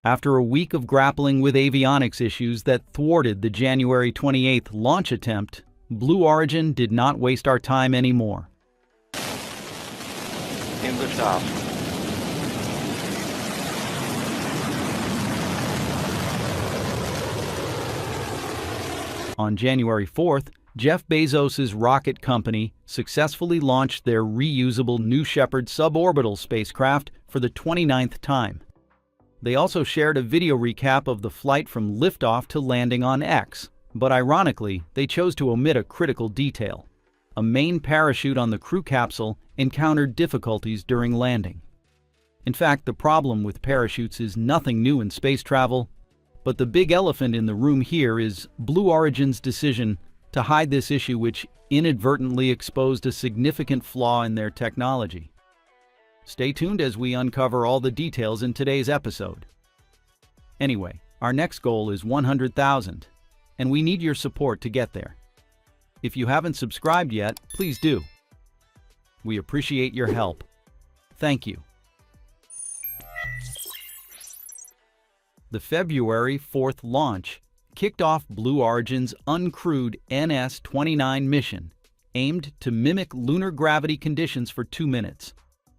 After a week of grappling with avionics issues that thwarted the January 28th launch attempt, Blue Origin did not waste our time anymore. In the top. On January 4th, Jeff Bezos' rocket company successfully launched their reusable New Shepard suborbital spacecraft for the 29th time. They also shared a video recap of the flight from liftoff to landing on X, but ironically, they chose to omit a critical detail. A main parachute on the crew capsule encountered difficulties during landing. In fact, the problem with parachutes is nothing new in space travel, but the big elephant in the room here is Blue Origin's decision to hide this issue, which inadvertently exposed a significant flaw in their technology. Stay tuned as we uncover all the details in today's episode. Anyway, our next goal is 100,000, and we need your support to get there. If you haven't subscribed yet, please do. We appreciate your help. Thank you. The February 4th launch kicked off Blue Origin's uncrewed NS-29 mission, aimed to mimic lunar gravity conditions for 2 minutes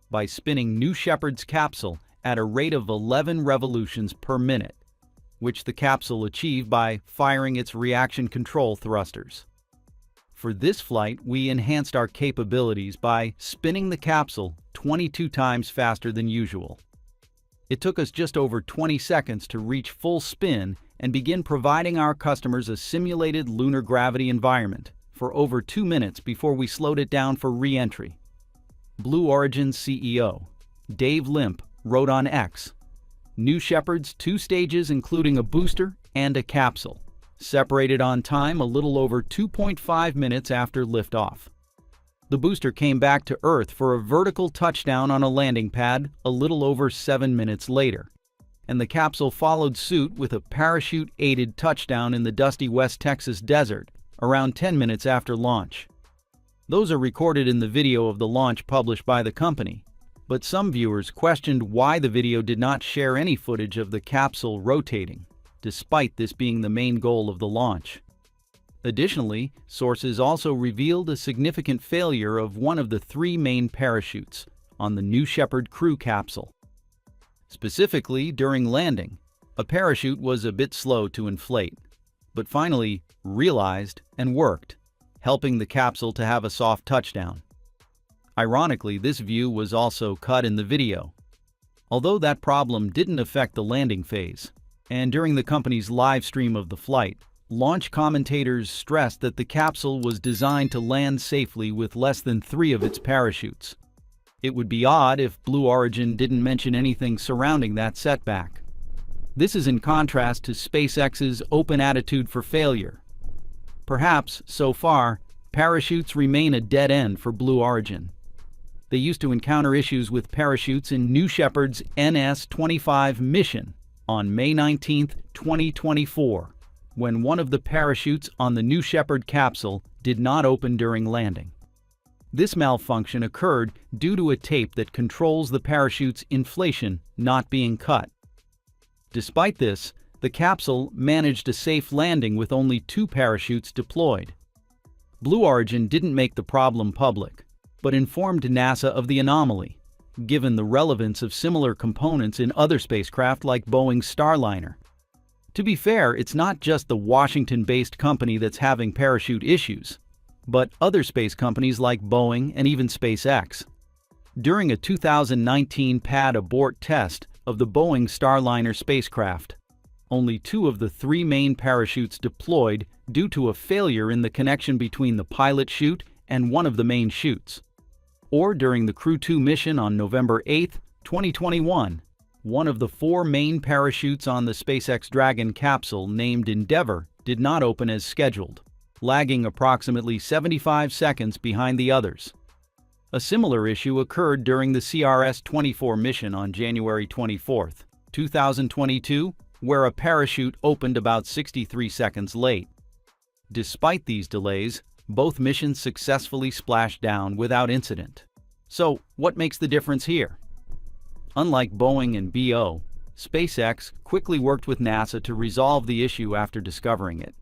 by spinning New Shepard's capsule at a rate of 11 revolutions per minute, which the capsule achieved by firing its reaction control thrusters. For this flight, we enhanced our capabilities by spinning the capsule 22 times faster than usual. It took us just over 20 seconds to reach full spin and begin providing our customers a simulated lunar gravity environment for over 2 minutes before we slowed it down for re-entry. Blue Origin's CEO, Dave Limp, wrote on X, "New Shepard's 2 stages including a booster and a capsule, separated on time a little over 2.5 minutes after liftoff. The booster came back to Earth for a vertical touchdown on a landing pad a little over 7 minutes later, and the capsule followed suit with a parachute-aided touchdown in the dusty West Texas desert around 10 minutes after launch. Those are recorded in the video of the launch published by the company, but some viewers questioned why the video did not share any footage of the capsule rotating, despite this being the main goal of the launch. Additionally, sources also revealed a significant failure of one of the 3 main parachutes on the New Shepard crew capsule. Specifically, during landing, a parachute was a bit slow to inflate, but finally realized and worked, helping the capsule to have a soft touchdown. Ironically, this view was also cut in the video. Although that problem didn't affect the landing phase, and during the company's live stream of the flight, launch commentators stressed that the capsule was designed to land safely with less than 3 of its parachutes. It would be odd if Blue Origin didn't mention anything surrounding that setback. This is in contrast to SpaceX's open attitude for failure. Perhaps, so far, parachutes remain a dead end for Blue Origin. They used to encounter issues with parachutes in New Shepard's NS-25 mission on May 19, 2024, when one of the parachutes on the New Shepard capsule did not open during landing. This malfunction occurred due to a tape that controls the parachute's inflation not being cut. Despite this, the capsule managed a safe landing with only 2 parachutes deployed. Blue Origin didn't make the problem public, but informed NASA of the anomaly, given the relevance of similar components in other spacecraft like Boeing's Starliner. To be fair, it's not just the Washington-based company that's having parachute issues, but other space companies like Boeing and even SpaceX. During a 2019 pad abort test of the Boeing Starliner spacecraft, only 2 of the 3 main parachutes deployed due to a failure in the connection between the pilot chute and one of the main chutes. Or during the Crew 2 mission on November 8, 2021, one of the 4 main parachutes on the SpaceX Dragon capsule named Endeavour did not open as scheduled, lagging approximately 75 seconds behind the others. A similar issue occurred during the CRS-24 mission on January 24, 2022, where a parachute opened about 63 seconds late. Despite these delays, both missions successfully splashed down without incident. So, what makes the difference here? Unlike Boeing and BO, SpaceX quickly worked with NASA to resolve the issue after discovering it.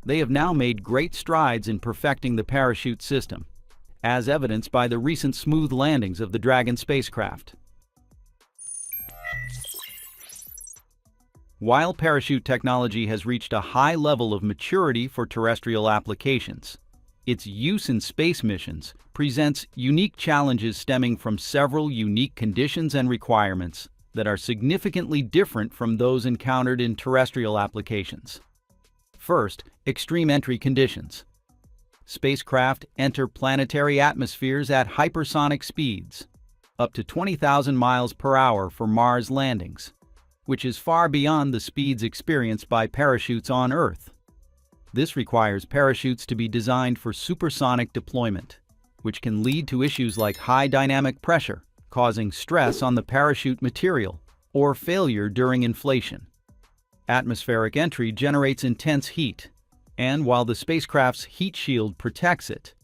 They have now made great strides in perfecting the parachute system, as evidenced by the recent smooth landings of the Dragon spacecraft. While parachute technology has reached a high level of maturity for terrestrial applications, its use in space missions presents unique challenges stemming from several unique conditions and requirements that are significantly different from those encountered in terrestrial applications. First, extreme entry conditions. Spacecraft enter planetary atmospheres at hypersonic speeds, up to 20,000 miles per hour for Mars landings, which is far beyond the speeds experienced by parachutes on Earth. This requires parachutes to be designed for supersonic deployment, which can lead to issues like high dynamic pressure, causing stress on the parachute material, or failure during inflation. Atmospheric entry generates intense heat, and while the spacecraft's heat shield protects it,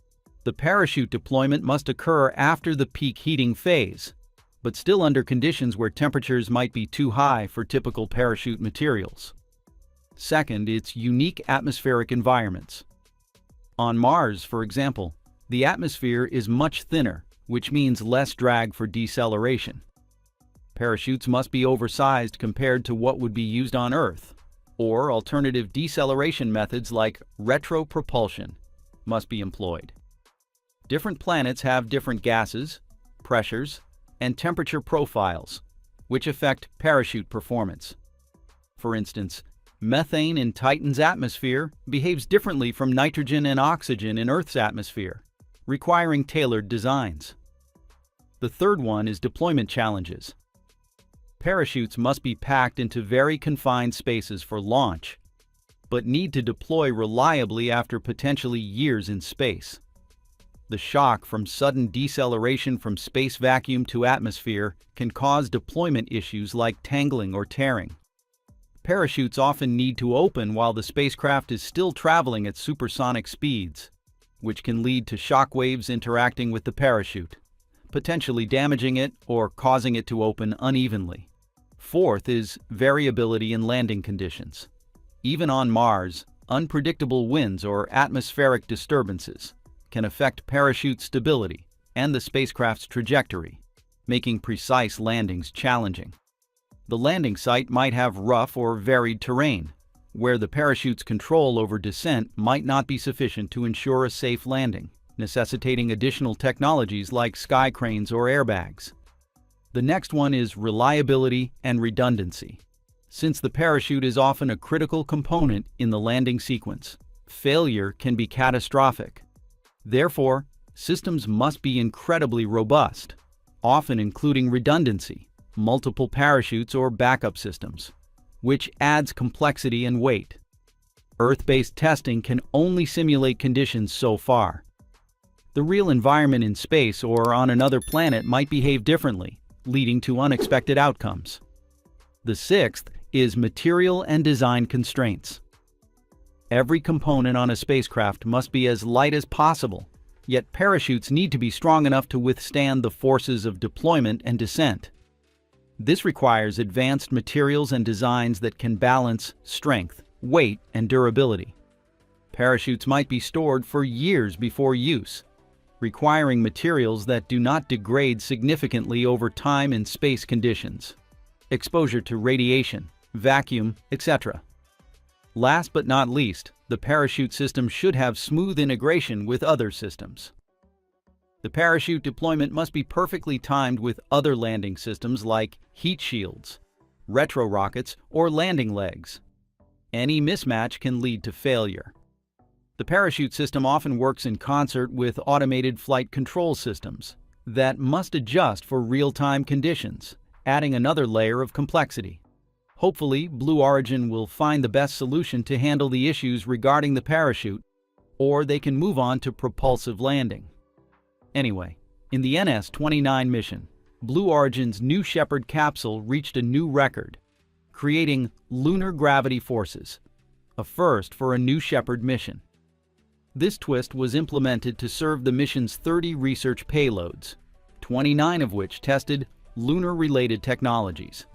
the parachute deployment must occur after the peak heating phase, but still under conditions where temperatures might be too high for typical parachute materials. Second, its unique atmospheric environments. On Mars, for example, the atmosphere is much thinner, which means less drag for deceleration. Parachutes must be oversized compared to what would be used on Earth, or alternative deceleration methods like retropropulsion must be employed. Different planets have different gases, pressures, and temperature profiles, which affect parachute performance. For instance, methane in Titan's atmosphere behaves differently from nitrogen and oxygen in Earth's atmosphere, requiring tailored designs. The third one is deployment challenges. Parachutes must be packed into very confined spaces for launch, but need to deploy reliably after potentially years in space. The shock from sudden deceleration from space vacuum to atmosphere can cause deployment issues like tangling or tearing. Parachutes often need to open while the spacecraft is still traveling at supersonic speeds, which can lead to shock waves interacting with the parachute, potentially damaging it or causing it to open unevenly. Fourth is variability in landing conditions. Even on Mars, unpredictable winds or atmospheric disturbances can affect parachute stability and the spacecraft's trajectory, making precise landings challenging. The landing site might have rough or varied terrain, where the parachute's control over descent might not be sufficient to ensure a safe landing, necessitating additional technologies like sky cranes or airbags. The next one is reliability and redundancy. Since the parachute is often a critical component in the landing sequence, failure can be catastrophic. Therefore, systems must be incredibly robust, often including redundancy, multiple parachutes or backup systems, which adds complexity and weight. Earth-based testing can only simulate conditions so far. The real environment in space or on another planet might behave differently, leading to unexpected outcomes. The sixth is material and design constraints. Every component on a spacecraft must be as light as possible, yet parachutes need to be strong enough to withstand the forces of deployment and descent. This requires advanced materials and designs that can balance strength, weight, and durability. Parachutes might be stored for years before use, requiring materials that do not degrade significantly over time in space conditions, exposure to radiation, vacuum, etc. Last but not least, the parachute system should have smooth integration with other systems. The parachute deployment must be perfectly timed with other landing systems like heat shields, retro rockets, or landing legs. Any mismatch can lead to failure. The parachute system often works in concert with automated flight control systems that must adjust for real-time conditions, adding another layer of complexity. Hopefully, Blue Origin will find the best solution to handle the issues regarding the parachute, or they can move on to propulsive landing. Anyway, in the NS-29 mission, Blue Origin's new Shepard capsule reached a new record, creating lunar gravity forces, a first for a new Shepard mission. This twist was implemented to serve the mission's 30 research payloads, 29 of which tested lunar-related technologies.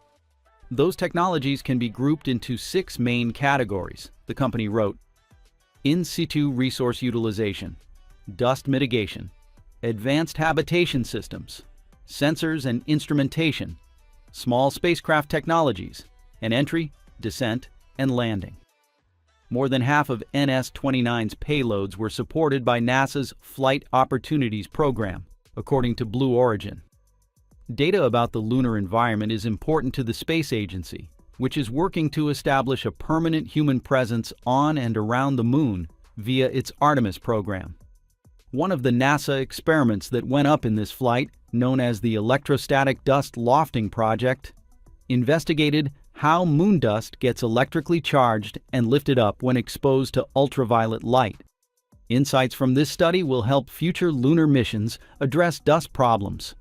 Those technologies can be grouped into 6 main categories, the company wrote: in situ resource utilization, dust mitigation, advanced habitation systems, sensors and instrumentation, small spacecraft technologies, and entry, descent, and landing. More than half of NS-29's payloads were supported by NASA's Flight Opportunities Program, according to Blue Origin. Data about the lunar environment is important to the space agency, which is working to establish a permanent human presence on and around the Moon via its Artemis program. One of the NASA experiments that went up in this flight, known as the Electrostatic Dust Lofting Project, investigated how moon dust gets electrically charged and lifted up when exposed to ultraviolet light. Insights from this study will help future lunar missions address dust problems.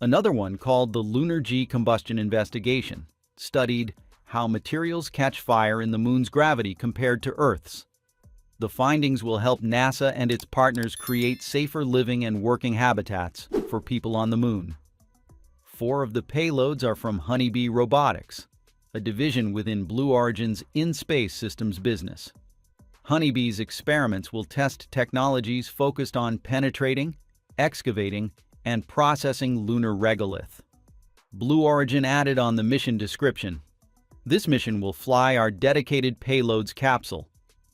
Another one, called the Lunar G Combustion Investigation, studied how materials catch fire in the Moon's gravity compared to Earth's. The findings will help NASA and its partners create safer living and working habitats for people on the Moon. 4 of the payloads are from Honeybee Robotics, a division within Blue Origin's in-space systems business. Honeybee's experiments will test technologies focused on penetrating, excavating, and processing lunar regolith. Blue Origin added on the mission description: this mission will fly our dedicated payloads capsule,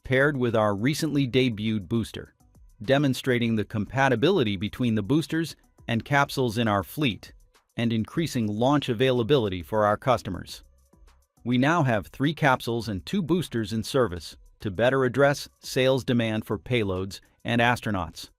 paired with our recently debuted booster, demonstrating the compatibility between the boosters and capsules in our fleet, and increasing launch availability for our customers. We now have 3 capsules and 2 boosters in service to better address sales demand for payloads and astronauts.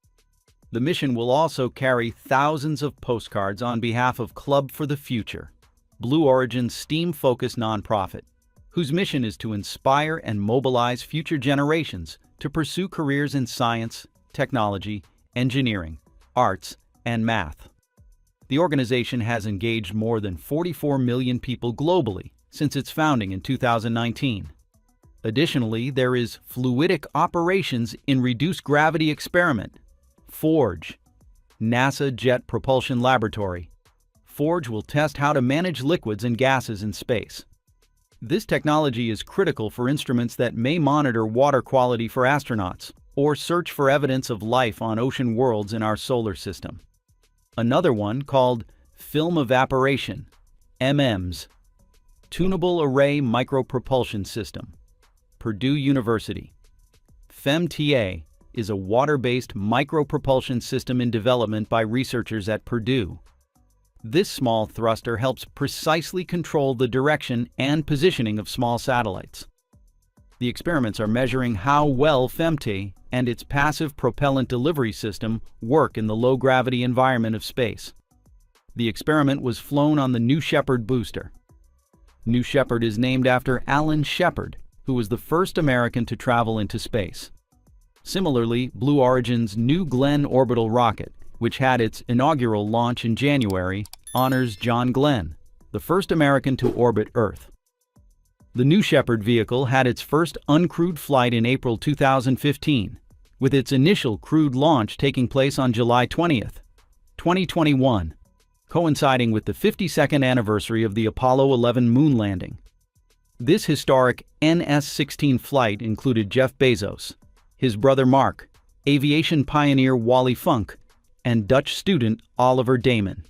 The mission will also carry thousands of postcards on behalf of Club for the Future, Blue Origin's STEAM-focused nonprofit, whose mission is to inspire and mobilize future generations to pursue careers in science, technology, engineering, arts, and math. The organization has engaged more than 44 million people globally since its founding in 2019. Additionally, there is Fluidic Operations in Reduced Gravity Experiment, FORGE, NASA Jet Propulsion Laboratory. FORGE will test how to manage liquids and gases in space. This technology is critical for instruments that may monitor water quality for astronauts or search for evidence of life on ocean worlds in our solar system. Another one, called Film Evaporation, MMS, Tunable Array Micropropulsion System, Purdue University. FEMTA is a water-based micropropulsion system in development by researchers at Purdue. This small thruster helps precisely control the direction and positioning of small satellites. The experiments are measuring how well FEMTA and its passive propellant delivery system work in the low-gravity environment of space. The experiment was flown on the New Shepard booster. New Shepard is named after Alan Shepard, who was the first American to travel into space. Similarly, Blue Origin's New Glenn orbital rocket, which had its inaugural launch in January, honors John Glenn, the first American to orbit Earth. The New Shepard vehicle had its first uncrewed flight in April 2015, with its initial crewed launch taking place on July 20th, 2021, coinciding with the 52nd anniversary of the Apollo 11 moon landing. This historic NS-16 flight included Jeff Bezos, his brother Mark, aviation pioneer Wally Funk, and Dutch student Oliver Damon.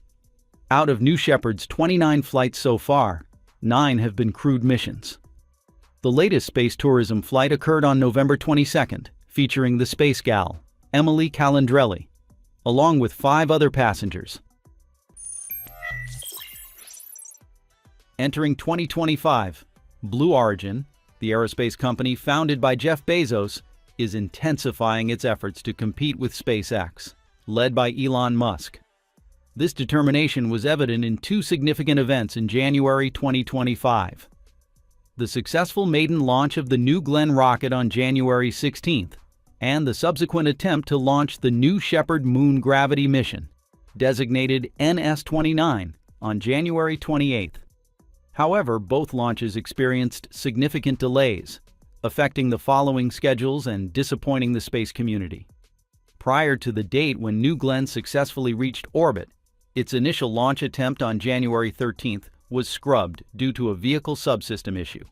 Out of New Shepard's 29 flights so far, 9 have been crewed missions. The latest space tourism flight occurred on November 22nd, featuring the space gal, Emily Calandrelli, along with 5 other passengers. Entering 2025, Blue Origin, the aerospace company founded by Jeff Bezos, is intensifying its efforts to compete with SpaceX, led by Elon Musk. This determination was evident in 2 significant events in January 2025. The successful maiden launch of the New Glenn rocket on January 16th, and the subsequent attempt to launch the New Shepard moon gravity mission, designated NS-29, on January 28th. However, both launches experienced significant delays, affecting the following schedules and disappointing the space community. Prior to the date when New Glenn successfully reached orbit, its initial launch attempt on January 13th was scrubbed due to a vehicle subsystem issue.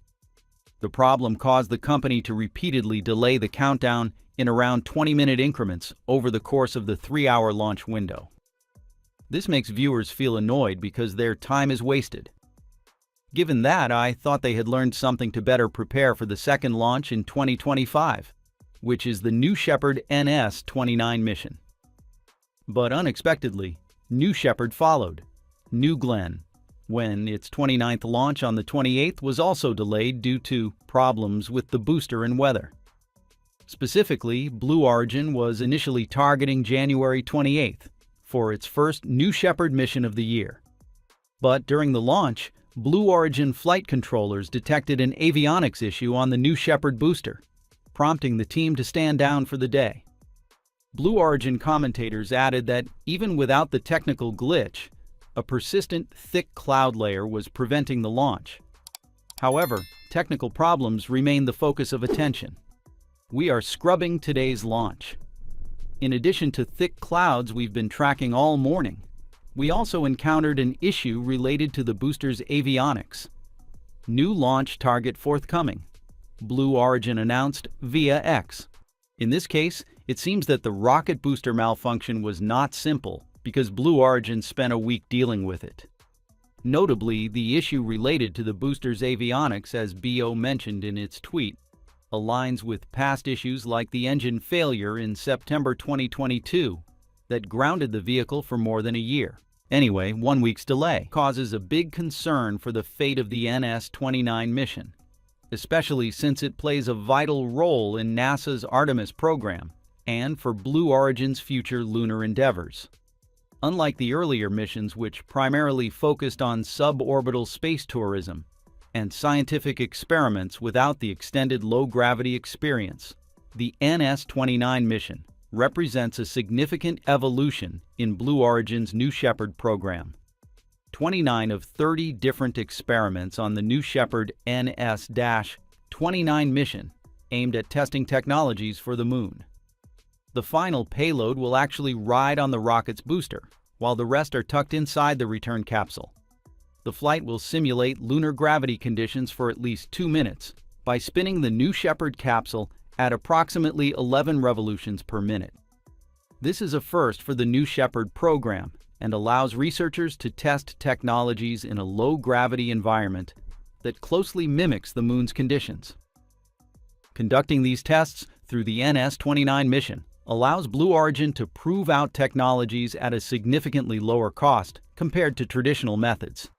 The problem caused the company to repeatedly delay the countdown in around 20-minute increments over the course of the 3-hour launch window. This makes viewers feel annoyed because their time is wasted. Given that, I thought they had learned something to better prepare for the second launch in 2025, which is the New Shepard NS-29 mission. But unexpectedly, New Shepard followed. New Glenn, when its 29th launch on the 28th was also delayed due to problems with the booster and weather. Specifically, Blue Origin was initially targeting January 28th for its first New Shepard mission of the year. But during the launch, Blue Origin flight controllers detected an avionics issue on the New Shepard booster, prompting the team to stand down for the day. Blue Origin commentators added that even without the technical glitch, a persistent thick cloud layer was preventing the launch. However, technical problems remain the focus of attention. We are scrubbing today's launch. In addition to thick clouds we've been tracking all morning, we also encountered an issue related to the booster's avionics. New launch target forthcoming, Blue Origin announced via X. In this case, it seems that the rocket booster malfunction was not simple because Blue Origin spent a week dealing with it. Notably, the issue related to the booster's avionics, as BO mentioned in its tweet, aligns with past issues like the engine failure in September 2022 that grounded the vehicle for more than a year. Anyway, 1 week's delay causes a big concern for the fate of the NS-29 mission, especially since it plays a vital role in NASA's Artemis program and for Blue Origin's future lunar endeavors. Unlike the earlier missions, which primarily focused on suborbital space tourism and scientific experiments without the extended low-gravity experience, the NS-29 mission represents a significant evolution in Blue Origin's New Shepard program. 29 of 30 different experiments on the New Shepard NS-29 mission aimed at testing technologies for the Moon. The final payload will actually ride on the rocket's booster, while the rest are tucked inside the return capsule. The flight will simulate lunar gravity conditions for at least 2 minutes by spinning the New Shepard capsule at approximately 11 revolutions per minute. This is a first for the New Shepard program and allows researchers to test technologies in a low-gravity environment that closely mimics the Moon's conditions. Conducting these tests through the NS-29 mission allows Blue Origin to prove out technologies at a significantly lower cost compared to traditional methods.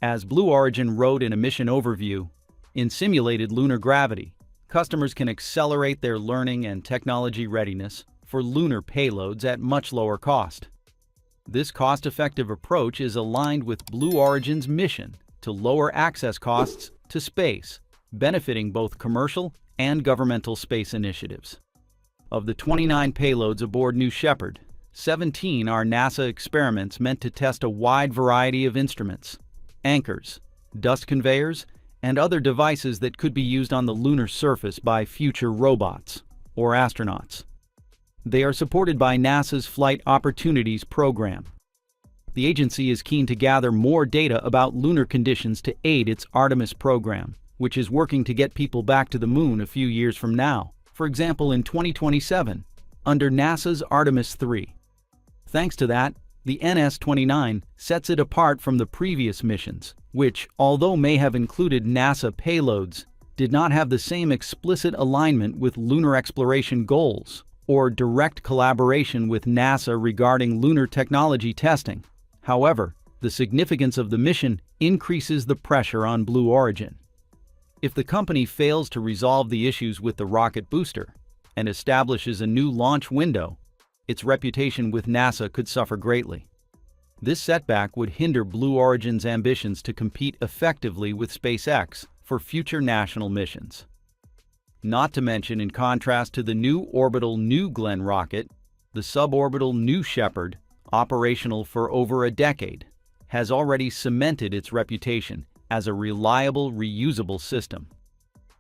As Blue Origin wrote in a mission overview, in simulated lunar gravity, customers can accelerate their learning and technology readiness for lunar payloads at much lower cost. This cost-effective approach is aligned with Blue Origin's mission to lower access costs to space, benefiting both commercial and governmental space initiatives. Of the 29 payloads aboard New Shepard, 17 are NASA experiments meant to test a wide variety of instruments, anchors, dust conveyors, and other devices that could be used on the lunar surface by future robots or astronauts. They are supported by NASA's Flight Opportunities program. The agency is keen to gather more data about lunar conditions to aid its Artemis program, which is working to get people back to the Moon a few years from now, for example in 2027, under NASA's Artemis 3. Thanks to that, the NS-29 sets it apart from the previous missions, which, although may have included NASA payloads, did not have the same explicit alignment with lunar exploration goals or direct collaboration with NASA regarding lunar technology testing. However, the significance of the mission increases the pressure on Blue Origin. If the company fails to resolve the issues with the rocket booster and establishes a new launch window, its reputation with NASA could suffer greatly. This setback would hinder Blue Origin's ambitions to compete effectively with SpaceX for future national missions. Not to mention, in contrast to the new orbital New Glenn rocket, the suborbital New Shepard, operational for over a decade, has already cemented its reputation as a reliable, reusable system.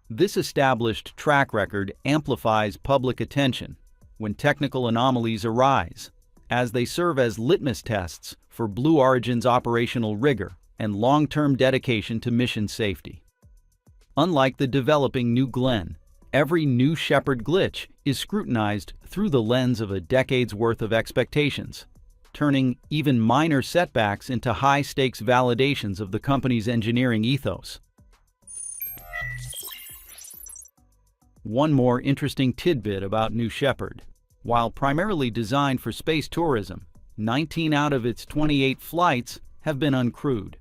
This established track record amplifies public attention when technical anomalies arise, as they serve as litmus tests for Blue Origin's operational rigor and long-term dedication to mission safety. Unlike the developing New Glenn, every new Shepard glitch is scrutinized through the lens of a decade's worth of expectations, turning even minor setbacks into high-stakes validations of the company's engineering ethos. One more interesting tidbit about New Shepard. While primarily designed for space tourism, 19 out of its 28 flights have been uncrewed.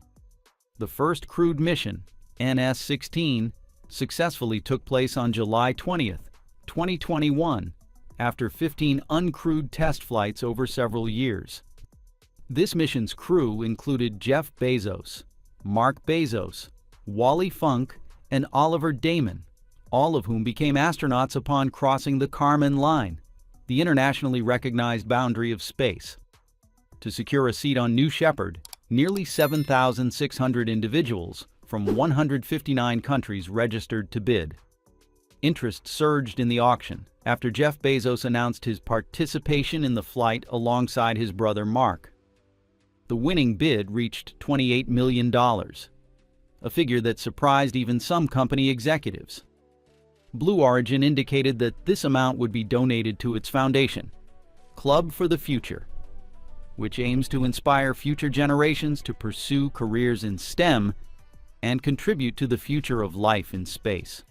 The first crewed mission, NS-16, successfully took place on July 20, 2021, after 15 uncrewed test flights over several years. This mission's crew included Jeff Bezos, Mark Bezos, Wally Funk, and Oliver Damon, all of whom became astronauts upon crossing the Kármán line, the internationally recognized boundary of space. To secure a seat on New Shepard, nearly 7,600 individuals from 159 countries registered to bid. Interest surged in the auction after Jeff Bezos announced his participation in the flight alongside his brother Mark. The winning bid reached $28 million, a figure that surprised even some company executives. Blue Origin indicated that this amount would be donated to its foundation, Club for the Future, which aims to inspire future generations to pursue careers in STEM and contribute to the future of life in space.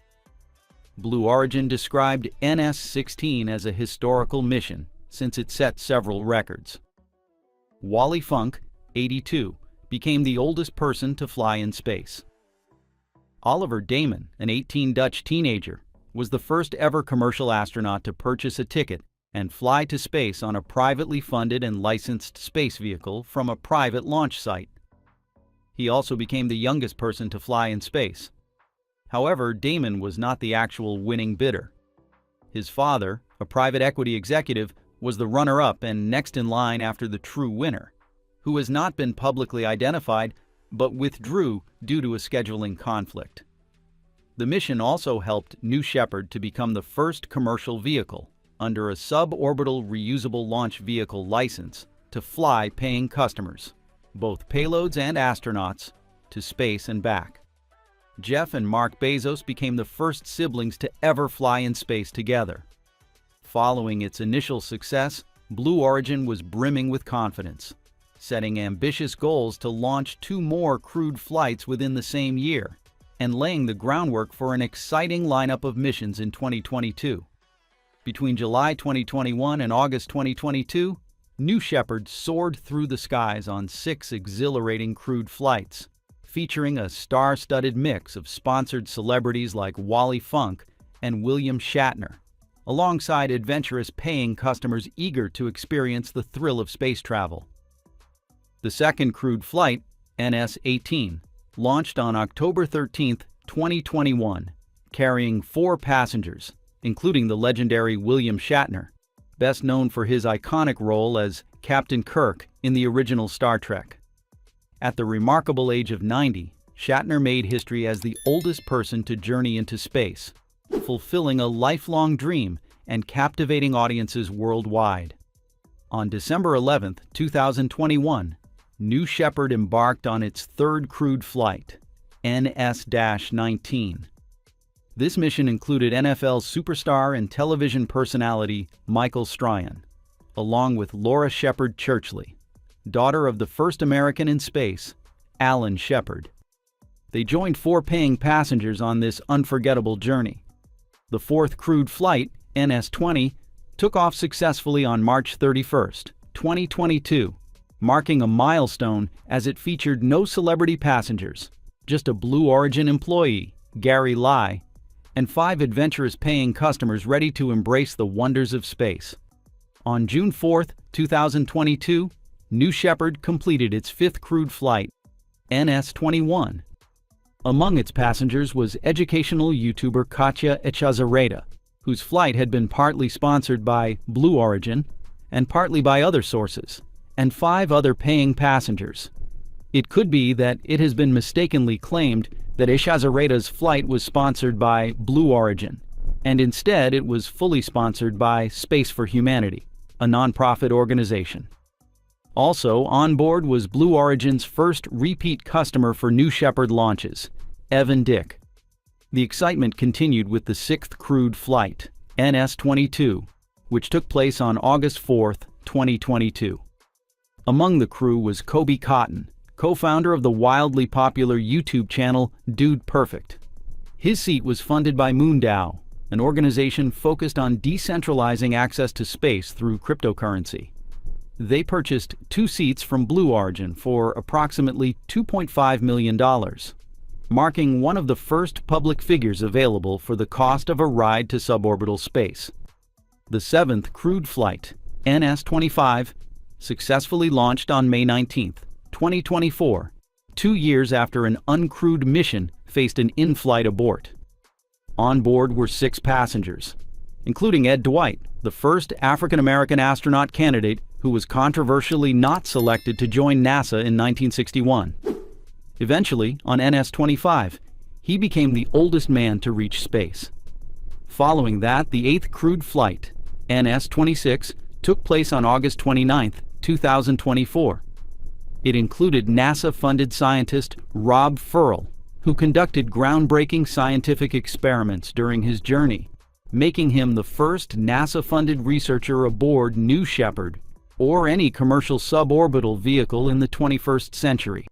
Blue Origin described NS-16 as a historical mission since it set several records. Wally Funk, 82, became the oldest person to fly in space. Oliver Damon, an 18 Dutch teenager, was the first ever commercial astronaut to purchase a ticket and fly to space on a privately funded and licensed space vehicle from a private launch site. He also became the youngest person to fly in space. However, Damon was not the actual winning bidder. His father, a private equity executive, was the runner-up and next in line after the true winner, who has not been publicly identified but withdrew due to a scheduling conflict. The mission also helped New Shepard to become the first commercial vehicle under a suborbital reusable launch vehicle license to fly paying customers, both payloads and astronauts, to space and back. Jeff and Mark Bezos became the first siblings to ever fly in space together. Following its initial success, Blue Origin was brimming with confidence, setting ambitious goals to launch 2 more crewed flights within the same year, and laying the groundwork for an exciting lineup of missions in 2022. Between July 2021 and August 2022, New Shepard soared through the skies on 6 exhilarating crewed flights, featuring a star-studded mix of sponsored celebrities like Wally Funk and William Shatner, alongside adventurous paying customers eager to experience the thrill of space travel. The second crewed flight, NS-18, launched on October 13, 2021, carrying 4 passengers, including the legendary William Shatner, best known for his iconic role as Captain Kirk in the original Star Trek. At the remarkable age of 90, Shatner made history as the oldest person to journey into space, fulfilling a lifelong dream and captivating audiences worldwide. On December 11, 2021, New Shepard embarked on its 3rd crewed flight, NS-19. This mission included NFL superstar and television personality Michael Strahan, along with Laura Shepard Churchley, daughter of the first American in space, Alan Shepard. They joined 4 paying passengers on this unforgettable journey. The 4th crewed flight, NS-20, took off successfully on March 31, 2022, marking a milestone as it featured no celebrity passengers, just a Blue Origin employee, Gary Lai, and 5 adventurous paying customers ready to embrace the wonders of space. On June 4, 2022, New Shepard completed its 5th crewed flight, NS-21. Among its passengers was educational YouTuber Katya Echazarreta, whose flight had been partly sponsored by Blue Origin and partly by other sources, and 5 other paying passengers. It could be that it has been mistakenly claimed that Echazarreta's flight was sponsored by Blue Origin, and instead it was fully sponsored by Space for Humanity, a nonprofit organization. Also on board was Blue Origin's first repeat customer for new Shepard launches, Evan Dick. The excitement continued with the 6th crewed flight, NS-22, which took place on August 4, 2022. Among the crew was Kobe Cotton, co-founder of the wildly popular YouTube channel Dude Perfect. His seat was funded by MoonDAO, an organization focused on decentralizing access to space through cryptocurrency. They purchased 2 seats from Blue Origin for approximately $2.5 million, marking one of the first public figures available for the cost of a ride to suborbital space. The 7th crewed flight, NS-25, successfully launched on May 19, 2024, 2 years after an uncrewed mission faced an in-flight abort. On board were 6 passengers, including Ed Dwight, the first African-American astronaut candidate who was controversially not selected to join NASA in 1961. Eventually, on NS-25, he became the oldest man to reach space. Following that, the 8th crewed flight, NS-26, took place on August 29, 2024. It included NASA-funded scientist Rob Furl, who conducted groundbreaking scientific experiments during his journey, making him the first NASA-funded researcher aboard New Shepard or any commercial suborbital vehicle in the 21st century.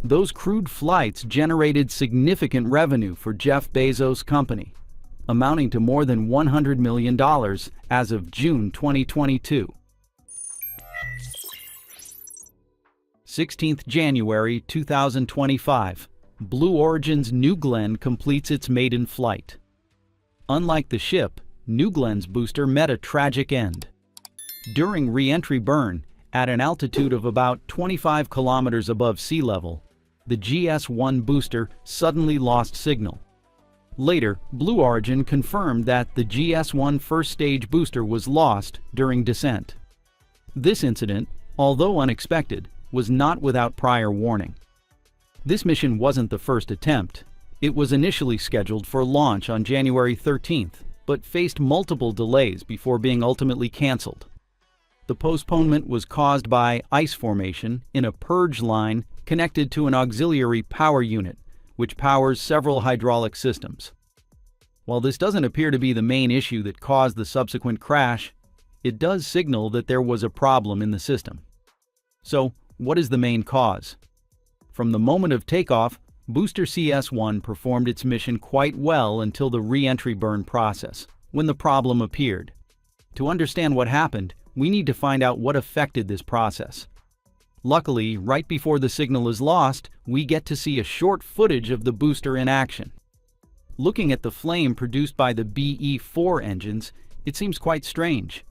Those crewed flights generated significant revenue for Jeff Bezos' company, amounting to more than $100 million as of June 2022. 16th January 2025, Blue Origin's New Glenn completes its maiden flight. Unlike the ship, New Glenn's booster met a tragic end. During re-entry burn, at an altitude of about 25 kilometers above sea level, the GS-1 booster suddenly lost signal. Later, Blue Origin confirmed that the GS-1 first stage booster was lost during descent. This incident, although unexpected, was not without prior warning. This mission wasn't the first attempt. It was initially scheduled for launch on January 13th, but faced multiple delays before being ultimately canceled. The postponement was caused by ice formation in a purge line connected to an auxiliary power unit, which powers several hydraulic systems. While this doesn't appear to be the main issue that caused the subsequent crash, it does signal that there was a problem in the system. So, what is the main cause? From the moment of takeoff, Booster CS-1 performed its mission quite well until the re-entry burn process, when the problem appeared. To understand what happened, we need to find out what affected this process. Luckily, right before the signal is lost, we get to see a short footage of the booster in action. Looking at the flame produced by the BE-4 engines, it seems quite strange.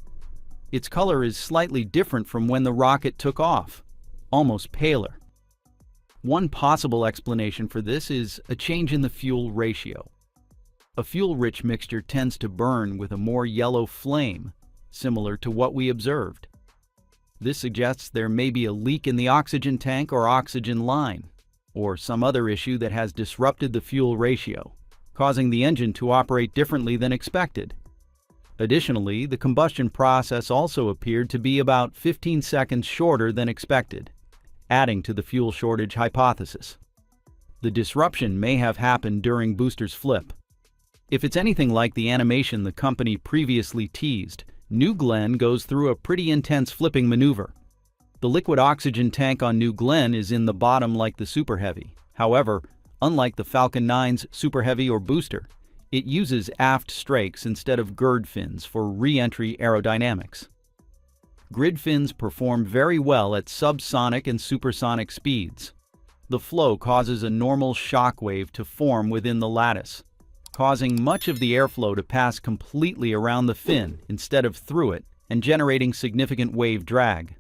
Its color is slightly different from when the rocket took off, almost paler. One possible explanation for this is a change in the fuel ratio. A fuel-rich mixture tends to burn with a more yellow flame, similar to what we observed. This suggests there may be a leak in the oxygen tank or oxygen line, or some other issue that has disrupted the fuel ratio, causing the engine to operate differently than expected. Additionally, the combustion process also appeared to be about 15 seconds shorter than expected, adding to the fuel shortage hypothesis. The disruption may have happened during booster's flip. If it's anything like the animation the company previously teased, New Glenn goes through a pretty intense flipping maneuver. The liquid oxygen tank on New Glenn is in the bottom like the Super Heavy. However, unlike the Falcon 9's Super Heavy or booster, it uses aft strakes instead of gird fins for re-entry aerodynamics. Grid fins perform very well at subsonic and supersonic speeds. The flow causes a normal shock wave to form within the lattice, causing much of the airflow to pass completely around the fin instead of through it and generating significant wave drag.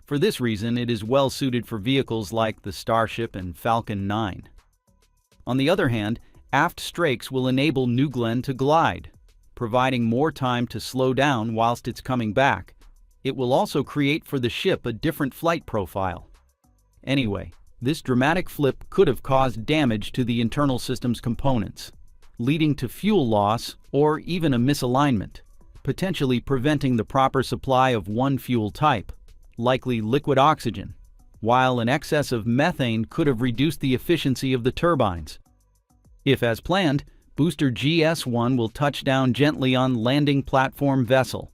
For this reason, it is well suited for vehicles like the Starship and Falcon 9. On the other hand, aft strakes will enable New Glenn to glide, providing more time to slow down whilst it's coming back. It will also create for the ship a different flight profile. Anyway, this dramatic flip could have caused damage to the internal system's components, leading to fuel loss or even a misalignment, potentially preventing the proper supply of one fuel type. likely liquid oxygen, while an excess of methane could have reduced the efficiency of the turbines. If as planned, booster GS-1 will touch down gently on landing platform vessel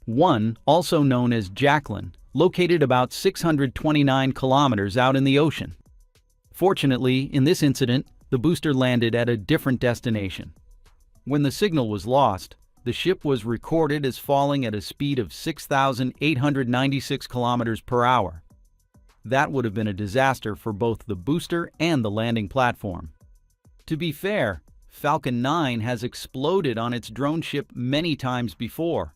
1, also known as Jacqueline, located about 629 kilometers out in the ocean. Fortunately, in this incident, the booster landed at a different destination. When the signal was lost, the ship was recorded as falling at a speed of 6,896 kilometers per hour. That would have been a disaster for both the booster and the landing platform. To be fair, Falcon 9 has exploded on its drone ship many times before,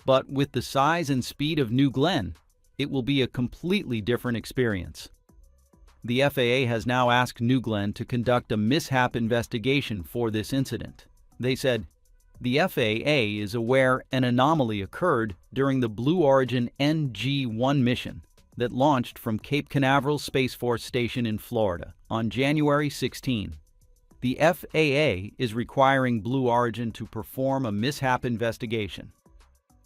but with the size and speed of New Glenn, it will be a completely different experience. The FAA has now asked New Glenn to conduct a mishap investigation for this incident. They said, "The FAA is aware an anomaly occurred during the Blue Origin NG-1 mission that launched from Cape Canaveral Space Force Station in Florida on January 16. The FAA is requiring Blue Origin to perform a mishap investigation."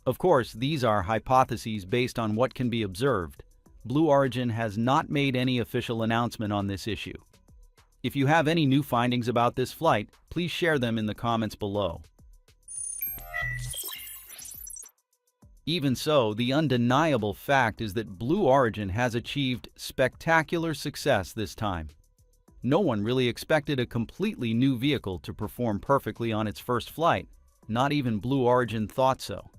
Of course, these are hypotheses based on what can be observed. Blue Origin has not made any official announcement on this issue. If you have any new findings about this flight, please share them in the comments below. Even so, the undeniable fact is that Blue Origin has achieved spectacular success this time. No one really expected a completely new vehicle to perform perfectly on its first flight. Not even Blue Origin thought so.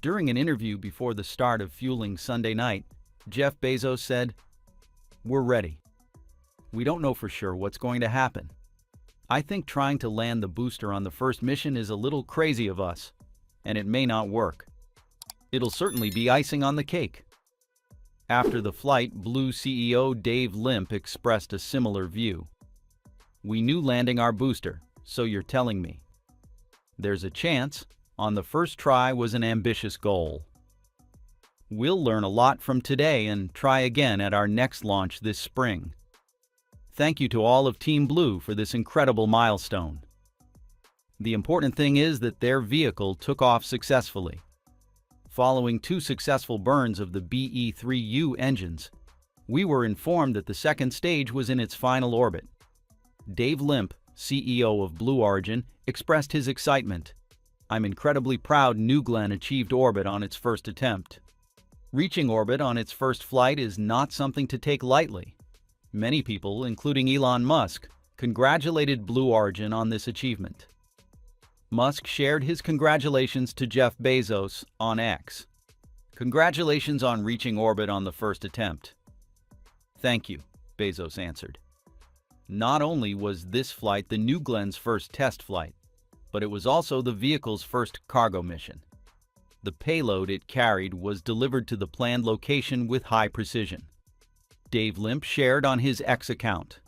During an interview before the start of fueling Sunday night, Jeff Bezos said, "We're ready. We don't know for sure what's going to happen. I think trying to land the booster on the first mission is a little crazy of us, and it may not work. It'll certainly be icing on the cake." After the flight, Blue CEO Dave Limp expressed a similar view. "We knew landing our booster, so you're telling me there's a chance on the first try was an ambitious goal. We'll learn a lot from today and try again at our next launch this spring. Thank you to all of Team Blue for this incredible milestone." The important thing is that their vehicle took off successfully. Following 2 successful burns of the BE-3U engines, we were informed that the second stage was in its final orbit. Dave Limp, CEO of Blue Origin, expressed his excitement. "I'm incredibly proud New Glenn achieved orbit on its first attempt. Reaching orbit on its first flight is not something to take lightly. Many people, including Elon Musk, congratulated Blue Origin on this achievement." Musk shared his congratulations to Jeff Bezos on X. "Congratulations on reaching orbit on the first attempt." "Thank you," Bezos answered. Not only was this flight the New Glenn's first test flight, but it was also the vehicle's first cargo mission. The payload it carried was delivered to the planned location with high precision. Dave Limp shared on his X account,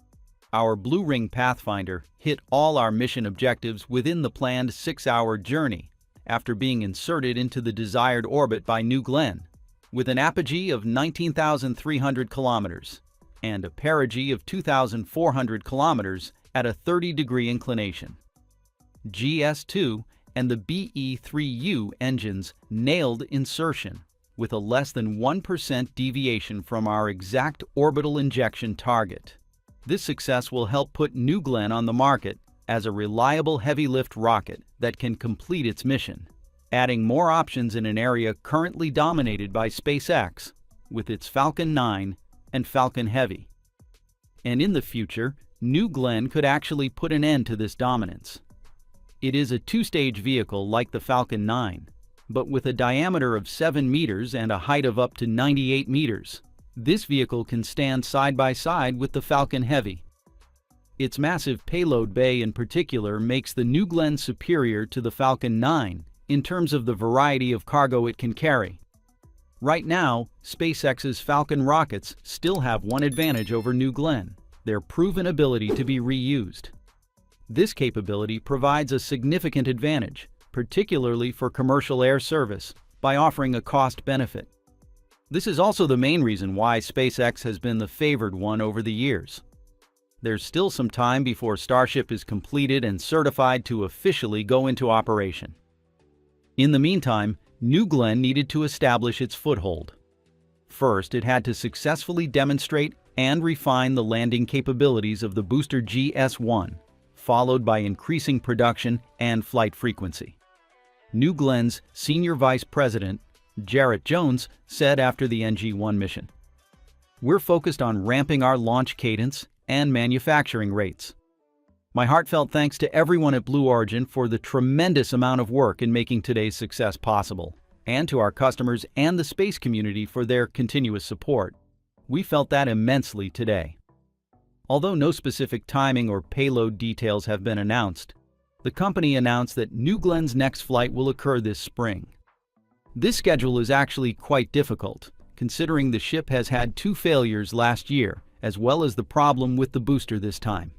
"Our Blue Ring Pathfinder hit all our mission objectives within the planned 6-hour journey after being inserted into the desired orbit by New Glenn, with an apogee of 19,300 kilometers and a perigee of 2,400 kilometers at a 30-degree inclination. GS-2 and the BE-3U engines nailed insertion with a less than 1% deviation from our exact orbital injection target. This success will help put New Glenn on the market as a reliable heavy-lift rocket that can complete its mission, adding more options in an area currently dominated by SpaceX with its Falcon 9 and Falcon Heavy. And in the future, New Glenn could actually put an end to this dominance. It is a 2-stage vehicle like the Falcon 9, but with a diameter of 7 meters and a height of up to 98 meters. This vehicle can stand side by side with the Falcon Heavy. Its massive payload bay in particular makes the New Glenn superior to the Falcon 9 in terms of the variety of cargo it can carry. Right now, SpaceX's Falcon rockets still have one advantage over New Glenn: their proven ability to be reused. This capability provides a significant advantage, particularly for commercial air service, by offering a cost benefit. This is also the main reason why SpaceX has been the favored one over the years. There's still some time before Starship is completed and certified to officially go into operation. In the meantime, New Glenn needed to establish its foothold. First, it had to successfully demonstrate and refine the landing capabilities of the booster GS-1, followed by increasing production and flight frequency. New Glenn's Senior Vice President, Jarrett Jones, said after the NG-1 mission, "We're focused on ramping our launch cadence and manufacturing rates. My heartfelt thanks to everyone at Blue Origin for the tremendous amount of work in making today's success possible, and to our customers and the space community for their continuous support. We felt that immensely today." Although no specific timing or payload details have been announced, the company announced that New Glenn's next flight will occur this spring. This schedule is actually quite difficult, considering the ship has had 2 failures last year, as well as the problem with the booster this time.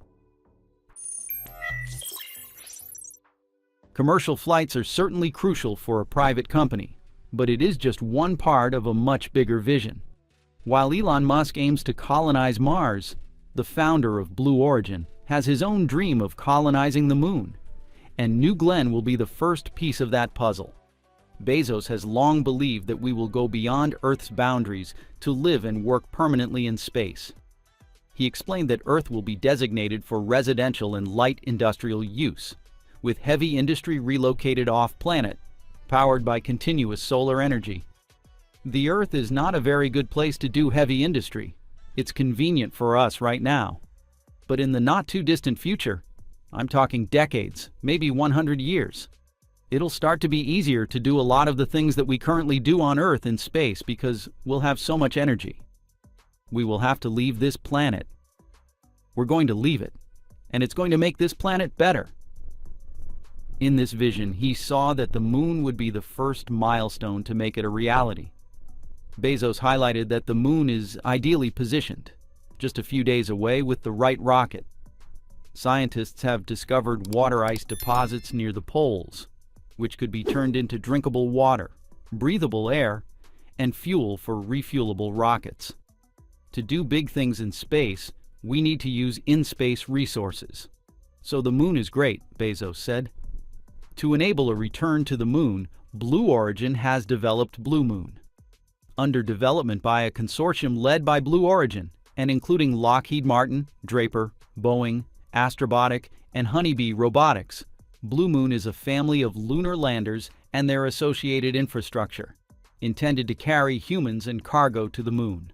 Commercial flights are certainly crucial for a private company, but it is just one part of a much bigger vision. While Elon Musk aims to colonize Mars, the founder of Blue Origin has his own dream of colonizing the moon, and New Glenn will be the first piece of that puzzle. Bezos has long believed that we will go beyond Earth's boundaries to live and work permanently in space. He explained that Earth will be designated for residential and light industrial use, with heavy industry relocated off-planet, powered by continuous solar energy. The Earth is not a very good place to do heavy industry. It's convenient for us right now. But in the not-too-distant future, I'm talking decades, maybe 100 years, it'll start to be easier to do a lot of the things that we currently do on Earth in space because we'll have so much energy. We will have to leave this planet. We're going to leave it, and it's going to make this planet better. In this vision, he saw that the moon would be the first milestone to make it a reality. Bezos highlighted that the moon is ideally positioned, just a few days away with the right rocket. Scientists have discovered water ice deposits near the poles, which could be turned into drinkable water, breathable air, and fuel for refuelable rockets. To do big things in space, we need to use in-space resources. So the moon is great, Bezos said. To enable a return to the moon, Blue Origin has developed Blue Moon. Under development by a consortium led by Blue Origin, and including Lockheed Martin, Draper, Boeing, Astrobotic, and Honeybee Robotics, Blue Moon is a family of lunar landers and their associated infrastructure, intended to carry humans and cargo to the moon.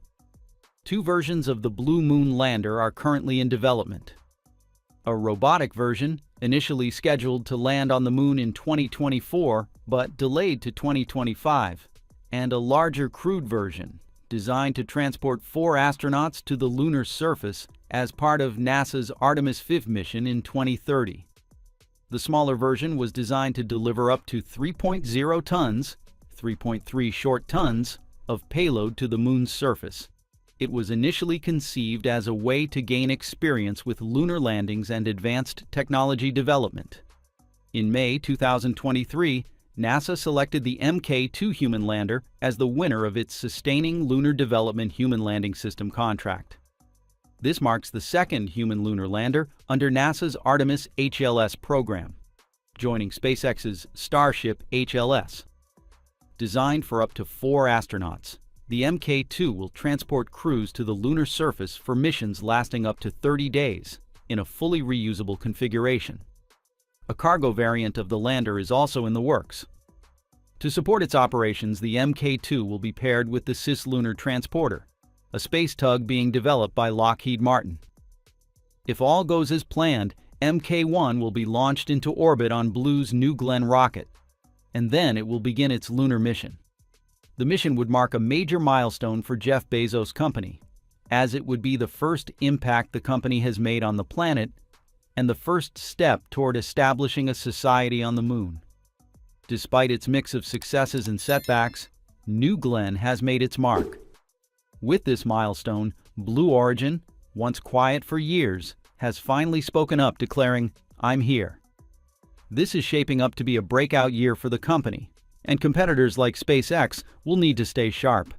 2 versions of the Blue Moon lander are currently in development. A robotic version, initially scheduled to land on the moon in 2024 but delayed to 2025, and a larger crewed version, designed to transport 4 astronauts to the lunar surface as part of NASA's Artemis V mission in 2030. The smaller version was designed to deliver up to 3.0 tons, 3.3 short tons, of payload to the moon's surface. It was initially conceived as a way to gain experience with lunar landings and advanced technology development. In May 2023, NASA selected the Mk2 human lander as the winner of its Sustaining Lunar Development Human Landing System contract. This marks the second human lunar lander under NASA's Artemis HLS program, joining SpaceX's Starship HLS. Designed for up to 4 astronauts, the Mk2 will transport crews to the lunar surface for missions lasting up to 30 days in a fully reusable configuration. A cargo variant of the lander is also in the works. To support its operations, the Mk2 will be paired with the Cislunar Transporter, a space tug being developed by Lockheed Martin. If all goes as planned, Mk1 will be launched into orbit on Blue's New Glenn rocket, and then it will begin its lunar mission. The mission would mark a major milestone for Jeff Bezos' company, as it would be the first impact the company has made on the planet and the first step toward establishing a society on the moon. Despite its mix of successes and setbacks, New Glenn has made its mark. With this milestone, Blue Origin, once quiet for years, has finally spoken up, declaring, "I'm here." This is shaping up to be a breakout year for the company, and competitors like SpaceX will need to stay sharp.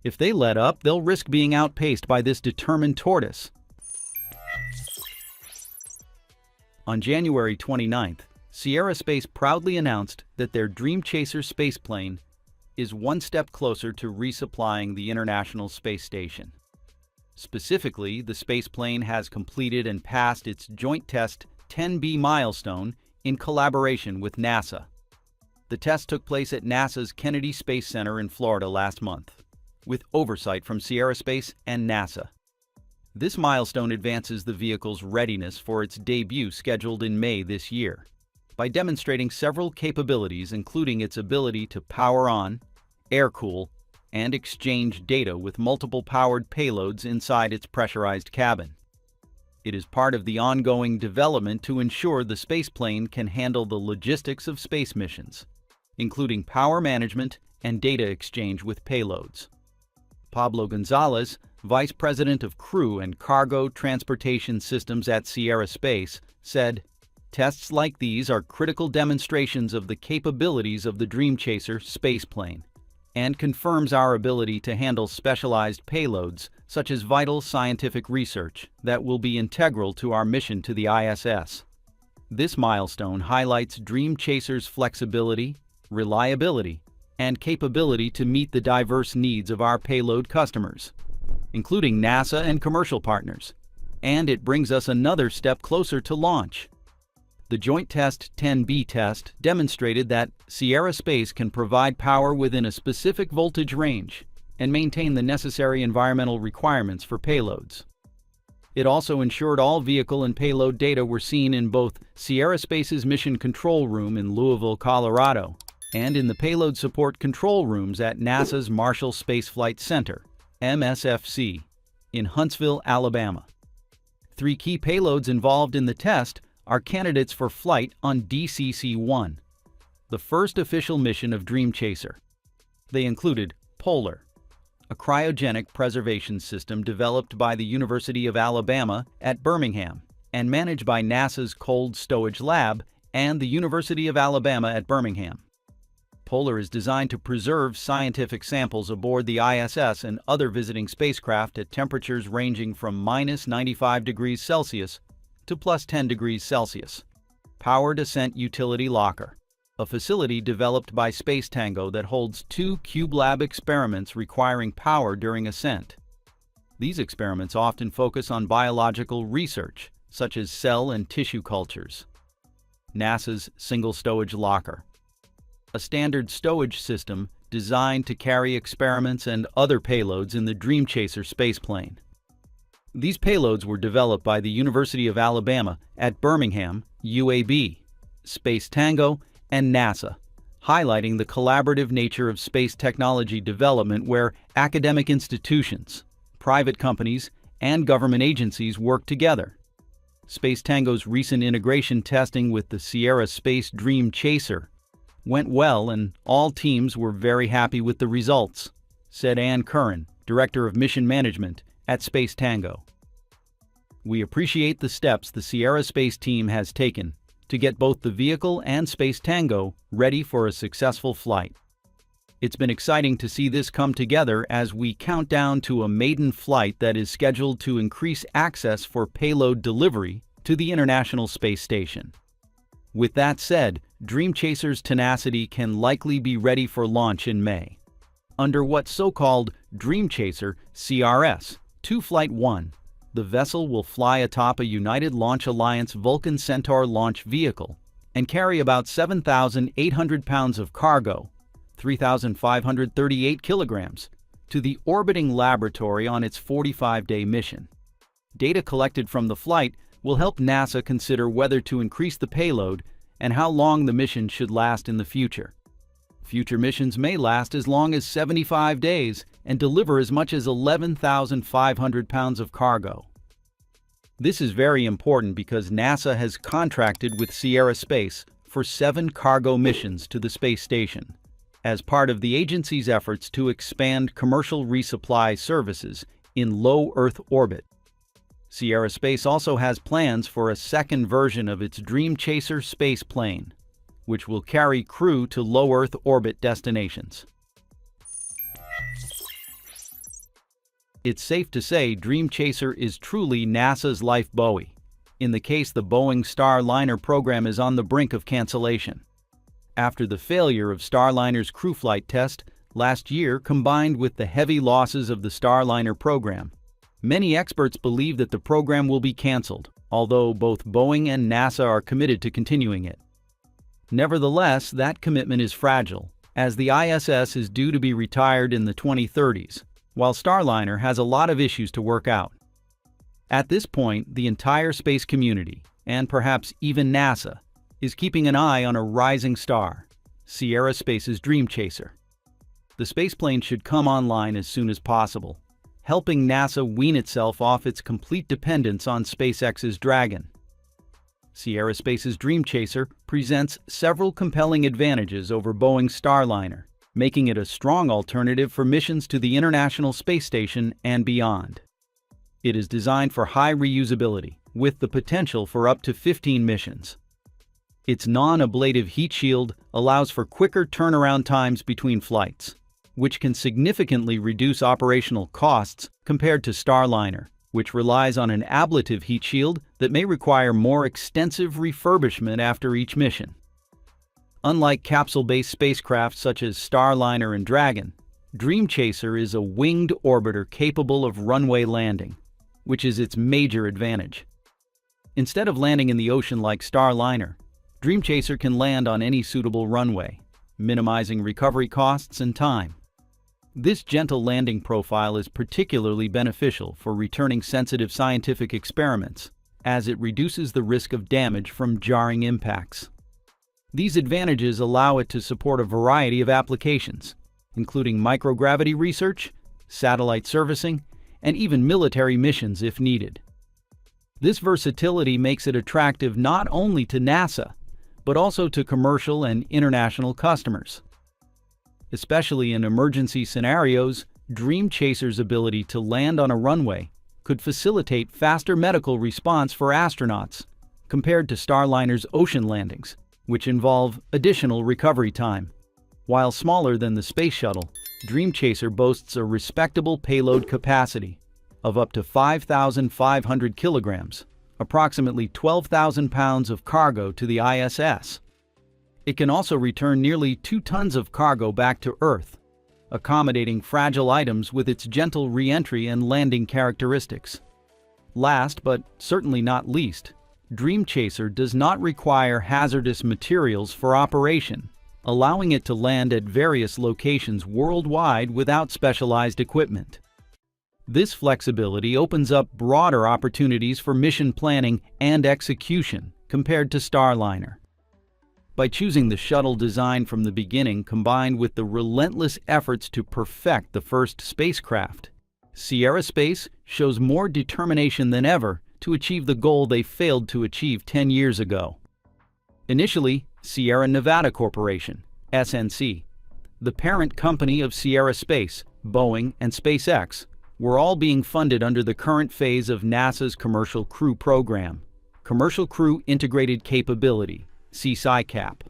If they let up, they'll risk being outpaced by this determined tortoise. On January 29th, Sierra Space proudly announced that their Dream Chaser spaceplane, is one step closer to resupplying the International Space Station. Specifically, the spaceplane has completed and passed its Joint Test 10B milestone in collaboration with NASA. The test took place at NASA's Kennedy Space Center in Florida last month, with oversight from Sierra Space and NASA. This milestone advances the vehicle's readiness for its debut scheduled in May this year, by demonstrating several capabilities including its ability to power on, air-cool, and exchange data with multiple powered payloads inside its pressurized cabin. It is part of the ongoing development to ensure the spaceplane can handle the logistics of space missions, including power management and data exchange with payloads. Pablo Gonzalez, Vice President of Crew and Cargo Transportation Systems at Sierra Space, said, "Tests like these are critical demonstrations of the capabilities of the Dream Chaser spaceplane and confirms our ability to handle specialized payloads such as vital scientific research that will be integral to our mission to the ISS." This milestone highlights Dream Chaser's flexibility, reliability, and capability to meet the diverse needs of our payload customers, including NASA and commercial partners, and it brings us another step closer to launch. The Joint Test 10B test demonstrated that Sierra Space can provide power within a specific voltage range and maintain the necessary environmental requirements for payloads. It also ensured all vehicle and payload data were seen in both Sierra Space's Mission Control Room in Louisville, Colorado, and in the Payload Support Control Rooms at NASA's Marshall Space Flight Center, MSFC, in Huntsville, Alabama. 3 key payloads involved in the test are candidates for flight on DCC-1, the first official mission of Dream Chaser. They included Polar, a cryogenic preservation system developed by the University of Alabama at Birmingham and managed by NASA's Cold Stowage Lab and the University of Alabama at Birmingham. Polar is designed to preserve scientific samples aboard the ISS and other visiting spacecraft at temperatures ranging from -95°C to +10°C. Power Descent Utility Locker, a facility developed by Space Tango that holds 2 CubeLab experiments requiring power during ascent. These experiments often focus on biological research, such as cell and tissue cultures. NASA's Single Stowage Locker, a standard stowage system designed to carry experiments and other payloads in the Dream Chaser spaceplane. These payloads were developed by the University of Alabama at Birmingham, UAB, Space Tango, and NASA, highlighting the collaborative nature of space technology development where academic institutions, private companies, and government agencies work together. Space Tango's recent integration testing with the Sierra Space Dream Chaser went well and all teams were very happy with the results, said Ann Curran, Director of Mission Management at Space Tango. "We appreciate the steps the Sierra Space team has taken to get both the vehicle and Space Tango ready for a successful flight. It's been exciting to see this come together as we count down to a maiden flight that is scheduled to increase access for payload delivery to the International Space Station." With that said, Dream Chaser's tenacity can likely be ready for launch in May. Under what's so-called Dream Chaser CRS 2 Flight 1, the vessel will fly atop a United Launch Alliance Vulcan Centaur launch vehicle and carry about 7,800 pounds of cargo, 3,538 kilograms, to the orbiting laboratory on its 45-day mission. Data collected from the flight will help NASA consider whether to increase the payload and how long the mission should last in the future. Future missions may last as long as 75 days and deliver as much as 11,500 pounds of cargo. This is very important because NASA has contracted with Sierra Space for 7 cargo missions to the space station, as part of the agency's efforts to expand commercial resupply services in low Earth orbit. Sierra Space also has plans for a second version of its Dream Chaser space plane, which will carry crew to low Earth orbit destinations. It's safe to say Dream Chaser is truly NASA's life buoy, in the case the Boeing Starliner program is on the brink of cancellation. After the failure of Starliner's crew flight test, last year combined with the heavy losses of the Starliner program. Many experts believe that the program will be canceled, although both Boeing and NASA are committed to continuing it. Nevertheless, that commitment is fragile, as the ISS is due to be retired in the 2030s, while Starliner has a lot of issues to work out. At this point, the entire space community, and perhaps even NASA, is keeping an eye on a rising star, Sierra Space's Dream Chaser. The spaceplane should come online as soon as possible, helping NASA wean itself off its complete dependence on SpaceX's Dragon. Sierra Space's Dream Chaser presents several compelling advantages over Boeing's Starliner, making it a strong alternative for missions to the International Space Station and beyond. It is designed for high reusability, with the potential for up to 15 missions. Its non-ablative heat shield allows for quicker turnaround times between flights, which can significantly reduce operational costs compared to Starliner, which relies on an ablative heat shield that may require more extensive refurbishment after each mission. Unlike capsule-based spacecraft such as Starliner and Dragon, Dream Chaser is a winged orbiter capable of runway landing, which is its major advantage. Instead of landing in the ocean like Starliner, Dream Chaser can land on any suitable runway, minimizing recovery costs and time. This gentle landing profile is particularly beneficial for returning sensitive scientific experiments, as it reduces the risk of damage from jarring impacts. These advantages allow it to support a variety of applications, including microgravity research, satellite servicing, and even military missions if needed. This versatility makes it attractive not only to NASA, but also to commercial and international customers. Especially in emergency scenarios, Dream Chaser's ability to land on a runway could facilitate faster medical response for astronauts compared to Starliner's ocean landings, which involve additional recovery time. While smaller than the Space Shuttle, Dream Chaser boasts a respectable payload capacity of up to 5,500 kilograms, approximately 12,000 pounds of cargo to the ISS. It can also return nearly 2 tons of cargo back to Earth, accommodating fragile items with its gentle re-entry and landing characteristics. Last, but certainly not least, Dream Chaser does not require hazardous materials for operation, allowing it to land at various locations worldwide without specialized equipment. This flexibility opens up broader opportunities for mission planning and execution compared to Starliner. By choosing the shuttle design from the beginning combined with the relentless efforts to perfect the first spacecraft, Sierra Space shows more determination than ever to achieve the goal they failed to achieve 10 years ago. Initially, Sierra Nevada Corporation, SNC, the parent company of Sierra Space, Boeing, and SpaceX, were all being funded under the current phase of NASA's Commercial Crew Program, Commercial Crew Integrated Capability, CCICAP.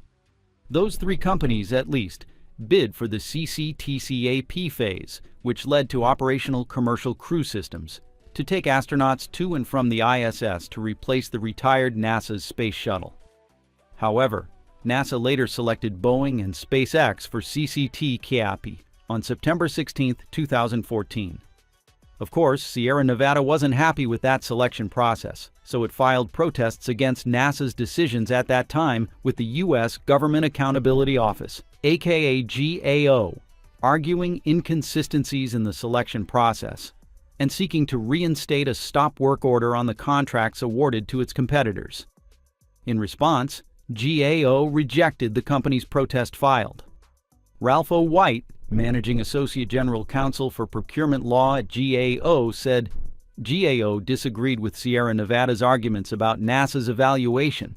Those 3 companies, at least, bid for the CCTCAP phase, which led to operational commercial crew systems, to take astronauts to and from the ISS to replace the retired NASA's Space Shuttle. However, NASA later selected Boeing and SpaceX for CCTCAP on September 16, 2014. Of course, Sierra Nevada wasn't happy with that selection process, so it filed protests against NASA's decisions at that time with the U.S. Government Accountability Office, aka GAO, arguing inconsistencies in the selection process and seeking to reinstate a stop work order on the contracts awarded to its competitors. In response, GAO rejected the company's protest filed. Ralph O. White, Managing Associate General Counsel for Procurement Law at GAO, said GAO disagreed with Sierra Nevada's arguments about NASA's evaluation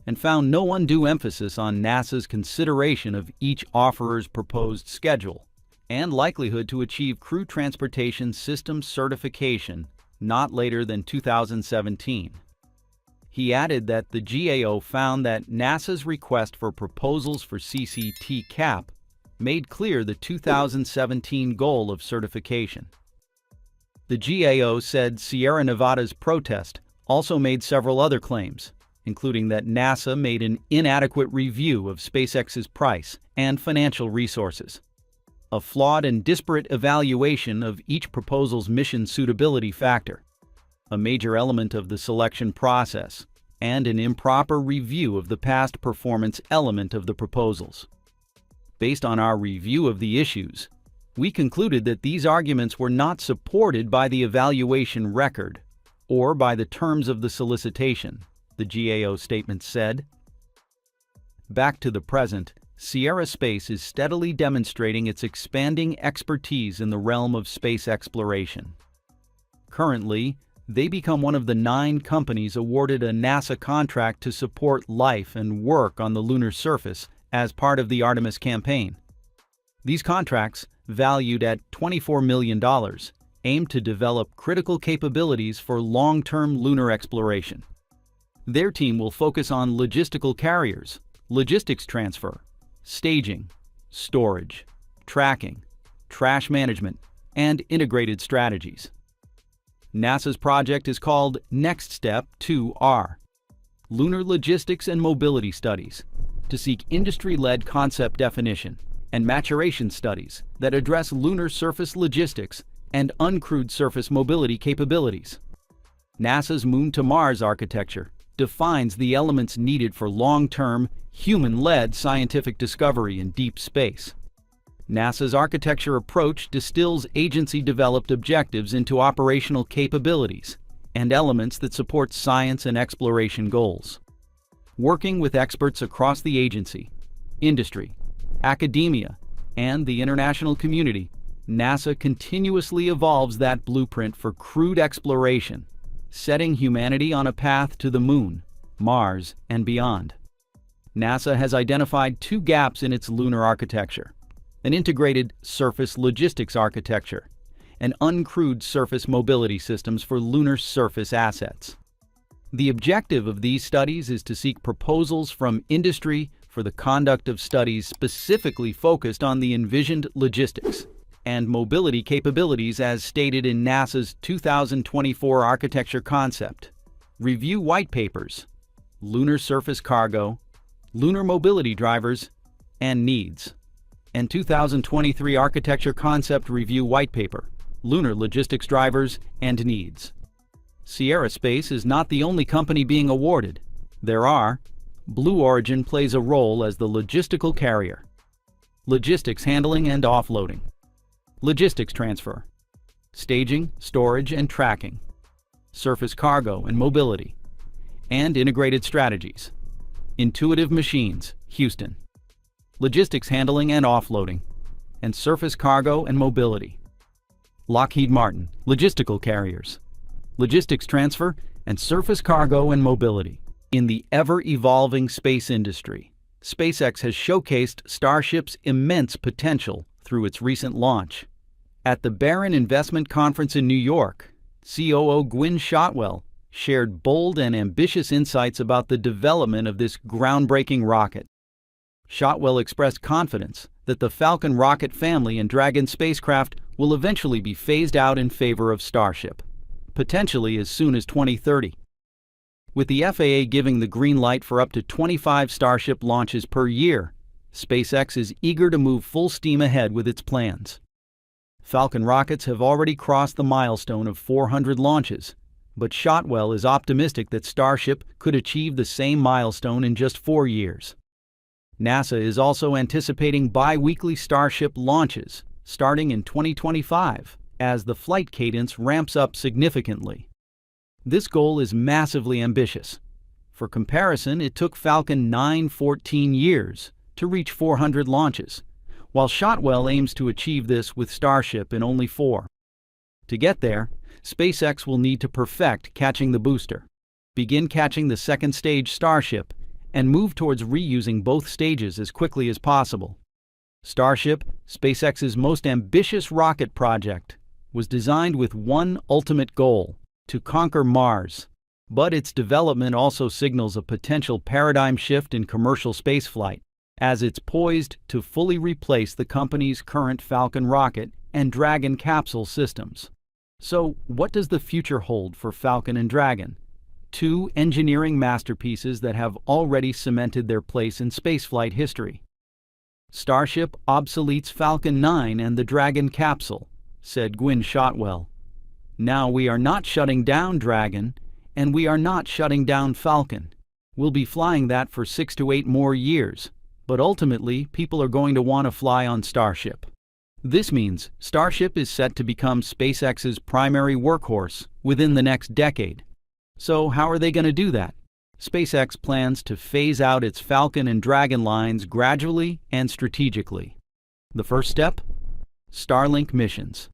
and found no undue emphasis on NASA's consideration of each offeror's proposed schedule and likelihood to achieve crew transportation system certification not later than 2017. He added that the GAO found that NASA's request for proposals for CCTCAP made clear the 2017 goal of certification. The GAO said Sierra Nevada's protest also made several other claims, including that NASA made an inadequate review of SpaceX's price and financial resources. a flawed and disparate evaluation of each proposal's mission suitability factor, a major element of the selection process, and an improper review of the past performance element of the proposals. Based on our review of the issues, we concluded that these arguments were not supported by the evaluation record or by the terms of the solicitation, the GAO statement said. Back to the present, Sierra Space is steadily demonstrating its expanding expertise in the realm of space exploration. Currently, they become one of the 9 companies awarded a NASA contract to support life and work on the lunar surface as part of the Artemis campaign. These contracts, valued at $24 million, aim to develop critical capabilities for long-term lunar exploration. Their team will focus on logistical carriers, logistics transfer, staging, storage, tracking, trash management, and integrated strategies. NASA's project is called Next Step 2R, Lunar Logistics and Mobility Studies, to seek industry-led concept definition and maturation studies that address lunar surface logistics and uncrewed surface mobility capabilities. NASA's Moon to Mars architecture defines the elements needed for long-term, human-led scientific discovery in deep space. NASA's architecture approach distills agency-developed objectives into operational capabilities and elements that support science and exploration goals. Working with experts across the agency, industry, academia, and the international community, NASA continuously evolves that blueprint for crewed exploration, setting humanity on a path to the Moon, Mars, and beyond. NASA has identified 2 gaps in its lunar architecture: an integrated surface logistics architecture and uncrewed surface mobility systems for lunar surface assets. The objective of these studies is to seek proposals from industry for the conduct of studies specifically focused on the envisioned logistics and mobility capabilities as stated in NASA's 2024 architecture concept, review white papers, lunar surface cargo, lunar mobility drivers, and needs, and 2023 architecture concept review white paper, lunar logistics drivers and needs. Sierra Space is not the only company being awarded. There are Blue Origin plays a role as the logistical carrier, logistics handling and offloading, logistics transfer, staging, storage, and tracking, surface cargo and mobility, and integrated strategies. Intuitive Machines, Houston, logistics handling and offloading, and surface cargo and mobility. Lockheed Martin, logistical carriers, logistics transfer, and surface cargo and mobility. In the ever-evolving space industry, SpaceX has showcased Starship's immense potential through its recent launch. At the Barron Investment Conference in New York, COO Gwynne Shotwell shared bold and ambitious insights about the development of this groundbreaking rocket. Shotwell expressed confidence that the Falcon rocket family and Dragon spacecraft will eventually be phased out in favor of Starship, potentially as soon as 2030. With the FAA giving the green light for up to 25 Starship launches per year, SpaceX is eager to move full steam ahead with its plans. Falcon rockets have already crossed the milestone of 400 launches, but Shotwell is optimistic that Starship could achieve the same milestone in just 4 years. NASA is also anticipating bi-weekly Starship launches starting in 2025 as the flight cadence ramps up significantly. This goal is massively ambitious. For comparison, it took Falcon 9 14 years to reach 400 launches, while Shotwell aims to achieve this with Starship in only 4. To get there, SpaceX will need to perfect catching the booster, begin catching the second stage Starship, and move towards reusing both stages as quickly as possible. Starship, SpaceX's most ambitious rocket project, was designed with one ultimate goal: to conquer Mars. But its development also signals a potential paradigm shift in commercial spaceflight, as it's poised to fully replace the company's current Falcon rocket and Dragon capsule systems. So, what does the future hold for Falcon and Dragon? 2 engineering masterpieces that have already cemented their place in spaceflight history. "Starship obsoletes Falcon 9 and the Dragon capsule," said Gwynne Shotwell. "Now we are not shutting down Dragon, and we are not shutting down Falcon. We'll be flying that for 6 to 8 more years, but ultimately people are going to want to fly on Starship." This means Starship is set to become SpaceX's primary workhorse within the next decade. So how are they going to do that? SpaceX plans to phase out its Falcon and Dragon lines gradually and strategically. The first step? Starlink missions.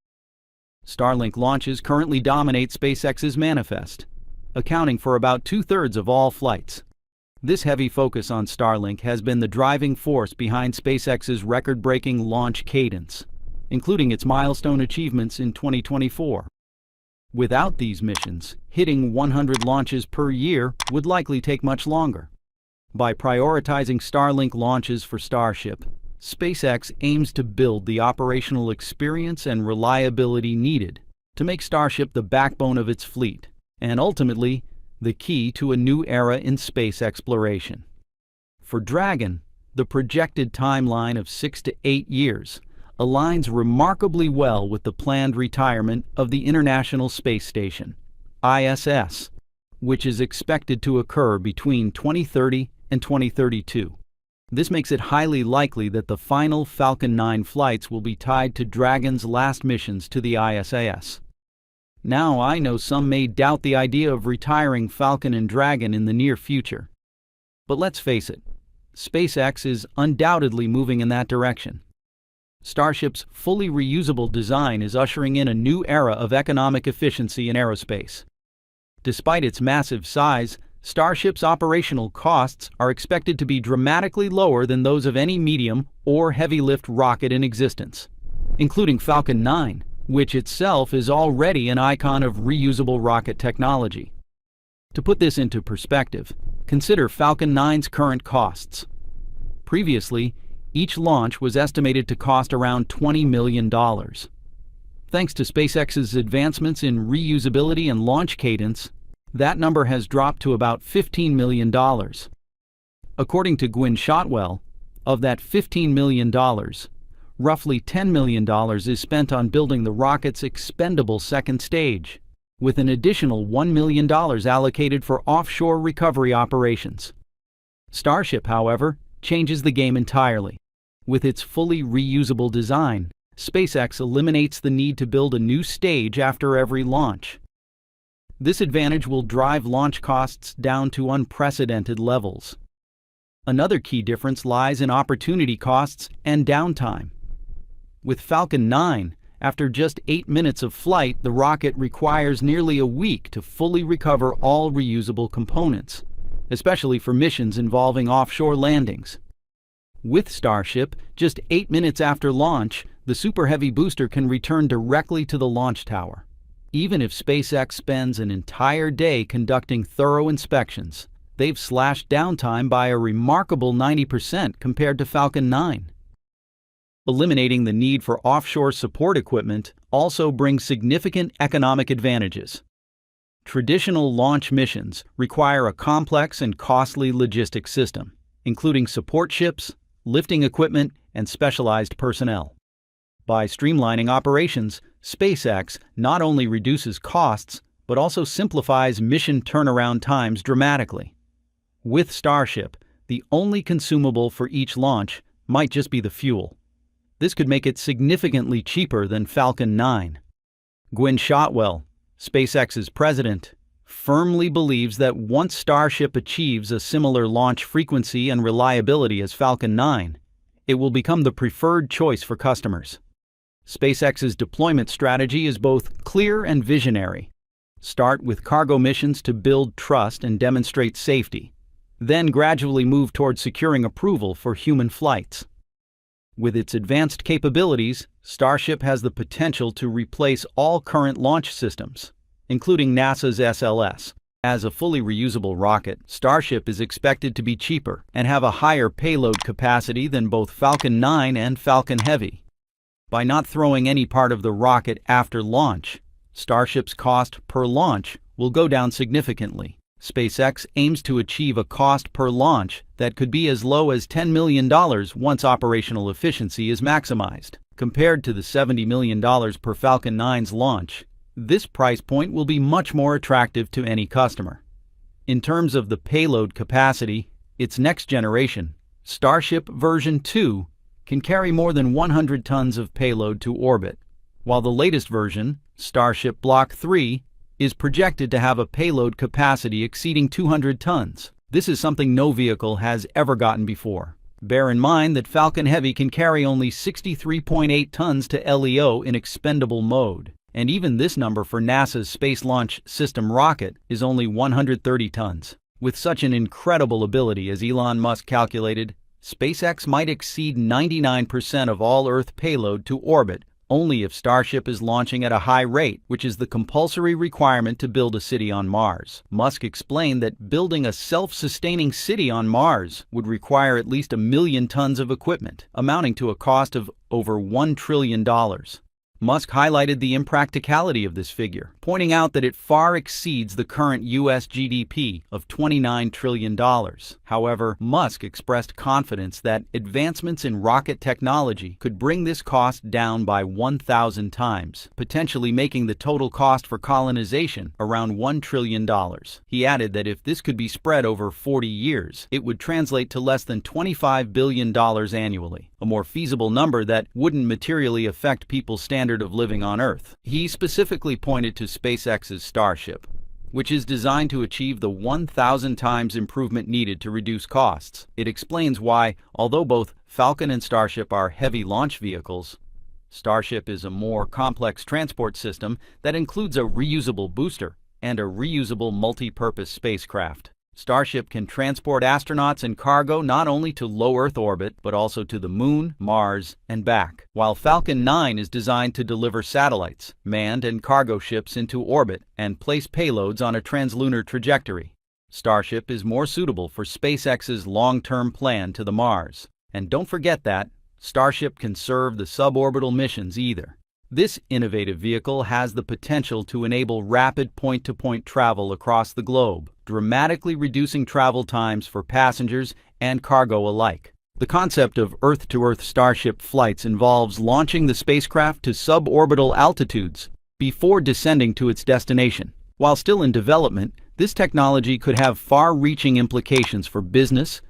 Starlink launches currently dominate SpaceX's manifest, accounting for about 2/3 of all flights. This heavy focus on Starlink has been the driving force behind SpaceX's record-breaking launch cadence, including its milestone achievements in 2024. Without these missions, hitting 100 launches per year would likely take much longer. By prioritizing Starlink launches for Starship, SpaceX aims to build the operational experience and reliability needed to make Starship the backbone of its fleet, and ultimately, the key to a new era in space exploration. For Dragon, the projected timeline of 6 to 8 years aligns remarkably well with the planned retirement of the International Space Station, ISS, which is expected to occur between 2030 and 2032. This makes it highly likely that the final Falcon 9 flights will be tied to Dragon's last missions to the ISS. Now, I know some may doubt the idea of retiring Falcon and Dragon in the near future. But let's face it, SpaceX is undoubtedly moving in that direction. Starship's fully reusable design is ushering in a new era of economic efficiency in aerospace. Despite its massive size, Starship's operational costs are expected to be dramatically lower than those of any medium or heavy-lift rocket in existence, including Falcon 9, which itself is already an icon of reusable rocket technology. To put this into perspective, consider Falcon 9's current costs. Previously, each launch was estimated to cost around $20 million. Thanks to SpaceX's advancements in reusability and launch cadence, that number has dropped to about $15 million. According to Gwynne Shotwell, of that $15 million, roughly $10 million is spent on building the rocket's expendable second stage, with an additional $1 million allocated for offshore recovery operations. Starship, however, changes the game entirely. With its fully reusable design, SpaceX eliminates the need to build a new stage after every launch. This advantage will drive launch costs down to unprecedented levels. Another key difference lies in opportunity costs and downtime. With Falcon 9, after just 8 minutes of flight, the rocket requires nearly a week to fully recover all reusable components, especially for missions involving offshore landings. With Starship, just 8 minutes after launch, the Super Heavy booster can return directly to the launch tower. Even if SpaceX spends an entire day conducting thorough inspections, they've slashed downtime by a remarkable 90% compared to Falcon 9. Eliminating the need for offshore support equipment also brings significant economic advantages. Traditional launch missions require a complex and costly logistics system, including support ships, lifting equipment, and specialized personnel. By streamlining operations, SpaceX not only reduces costs, but also simplifies mission turnaround times dramatically. With Starship, the only consumable for each launch might just be the fuel. This could make it significantly cheaper than Falcon 9. Gwynne Shotwell, SpaceX's president, firmly believes that once Starship achieves a similar launch frequency and reliability as Falcon 9, it will become the preferred choice for customers. SpaceX's deployment strategy is both clear and visionary. Start with cargo missions to build trust and demonstrate safety, then gradually move toward securing approval for human flights. With its advanced capabilities, Starship has the potential to replace all current launch systems, including NASA's SLS. As a fully reusable rocket, Starship is expected to be cheaper and have a higher payload capacity than both Falcon 9 and Falcon Heavy. By not throwing any part of the rocket after launch, Starship's cost per launch will go down significantly, SpaceX aims to achieve a cost per launch that could be as low as $10 million once operational efficiency is maximized. Compared to the $70 million per Falcon 9's launch, this price point will be much more attractive to any customer. In terms of the payload capacity, its next generation, Starship version 2, can carry more than 100 tons of payload to orbit, while the latest version, Starship Block 3, is projected to have a payload capacity exceeding 200 tons. This is something no vehicle has ever gotten before. Bear in mind that Falcon Heavy can carry only 63.8 tons to LEO in expendable mode, and even this number for NASA's Space Launch System rocket is only 130 tons. With such an incredible ability as Elon Musk calculated, SpaceX might exceed 99% of all Earth payload to orbit only if Starship is launching at a high rate, which is the compulsory requirement to build a city on Mars. Musk explained that building a self-sustaining city on Mars would require at least 1 million tons of equipment, amounting to a cost of over $1 trillion. Musk highlighted the impracticality of this figure, pointing out that it far exceeds the current U.S. GDP of $29 trillion. However, Musk expressed confidence that advancements in rocket technology could bring this cost down by 1,000 times, potentially making the total cost for colonization around $1 trillion. He added that if this could be spread over 40 years, it would translate to less than $25 billion annually, a more feasible number that wouldn't materially affect people's standard of living on Earth. He specifically pointed to SpaceX's Starship, which is designed to achieve the 1,000 times improvement needed to reduce costs. It explains why, although both Falcon and Starship are heavy launch vehicles, Starship is a more complex transport system that includes a reusable booster and a reusable multi-purpose spacecraft. Starship can transport astronauts and cargo not only to low Earth orbit, but also to the Moon, Mars, and back, while Falcon 9 is designed to deliver satellites, manned and cargo ships into orbit, and place payloads on a translunar trajectory. Starship is more suitable for SpaceX's long-term plan to the Mars. And don't forget that Starship can serve the suborbital missions either. This innovative vehicle has the potential to enable rapid point-to-point travel across the globe, dramatically reducing travel times for passengers and cargo alike. The concept of Earth-to-Earth Starship flights involves launching the spacecraft to suborbital altitudes before descending to its destination. While still in development, this technology could have far-reaching implications for business,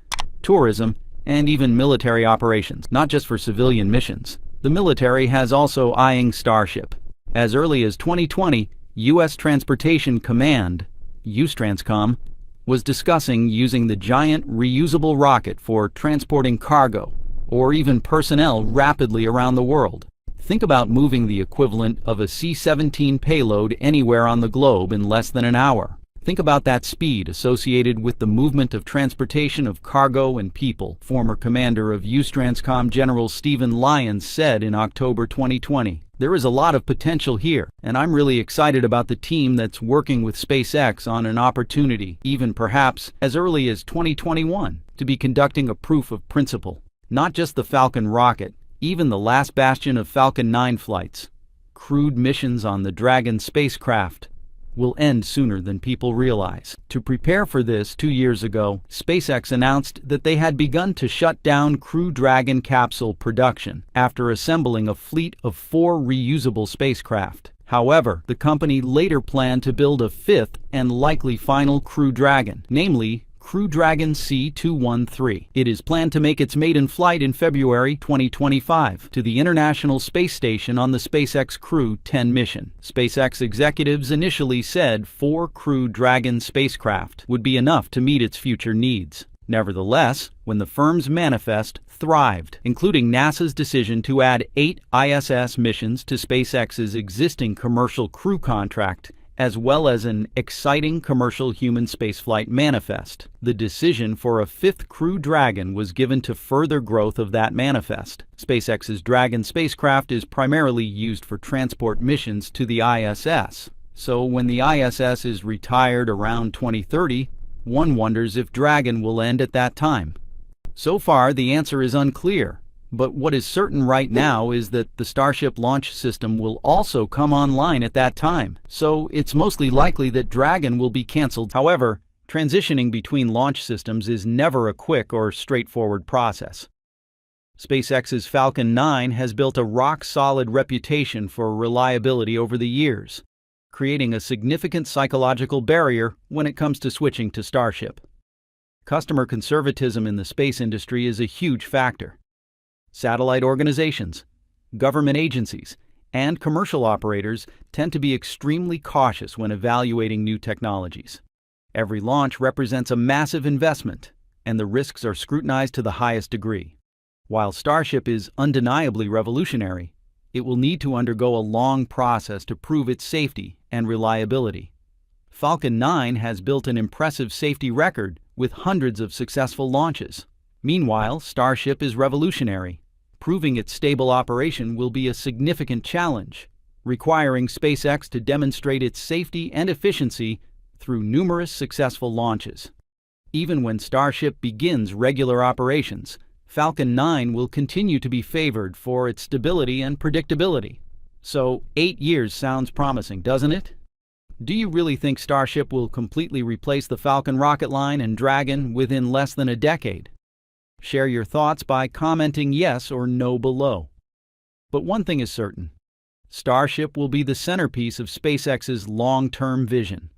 tourism, and even military operations, not just for civilian missions. The military has also eyeing Starship. As early as 2020, U.S. Transportation Command, USTRANSCOM, was discussing using the giant reusable rocket for transporting cargo or even personnel rapidly around the world. Think about moving the equivalent of a C-17 payload anywhere on the globe in less than an hour. Think about that speed associated with the movement of transportation of cargo and people, former commander of USTRANSCOM General Stephen Lyons said in October 2020. There is a lot of potential here, and I'm really excited about the team that's working with SpaceX on an opportunity, even perhaps as early as 2021, to be conducting a proof of principle. Not just the Falcon rocket, even the last bastion of Falcon 9 flights, crewed missions on the Dragon spacecraft, will end sooner than people realize. To prepare for this, 2 years ago, SpaceX announced that they had begun to shut down Crew Dragon capsule production after assembling a fleet of 4 reusable spacecraft. However, the company later planned to build a 5th and likely final Crew Dragon, namely Crew Dragon C213. It is planned to make its maiden flight in February 2025 to the International Space Station on the SpaceX Crew 10 mission. SpaceX executives initially said 4 Crew Dragon spacecraft would be enough to meet its future needs. Nevertheless, when the firm's manifest thrived, including NASA's decision to add 8 ISS missions to SpaceX's existing commercial crew contract, as well as an exciting commercial human spaceflight manifest. The decision for a 5th Crew Dragon was given to further growth of that manifest. SpaceX's Dragon spacecraft is primarily used for transport missions to the ISS. So when the ISS is retired around 2030, one wonders if Dragon will end at that time. So far, the answer is unclear. But what is certain right now is that the Starship launch system will also come online at that time, so it's mostly likely that Dragon will be canceled. However, Transitioning between launch systems is never a quick or straightforward process. SpaceX's Falcon 9 has built a rock-solid reputation for reliability over the years, creating a significant psychological barrier when it comes to switching to Starship. Customer conservatism in the space industry is a huge factor. Satellite organizations, government agencies, and commercial operators tend to be extremely cautious when evaluating new technologies. Every launch represents a massive investment, and the risks are scrutinized to the highest degree. While Starship is undeniably revolutionary, it will need to undergo a long process to prove its safety and reliability. Falcon 9 has built an impressive safety record with hundreds of successful launches. Meanwhile, Starship is revolutionary. Proving its stable operation will be a significant challenge, requiring SpaceX to demonstrate its safety and efficiency through numerous successful launches. Even when Starship begins regular operations, Falcon 9 will continue to be favored for its stability and predictability. So, 8 years sounds promising, doesn't it? Do you really think Starship will completely replace the Falcon rocket line and Dragon within less than a decade? Share your thoughts by commenting yes or no below. But one thing is certain: Starship will be the centerpiece of SpaceX's long-term vision.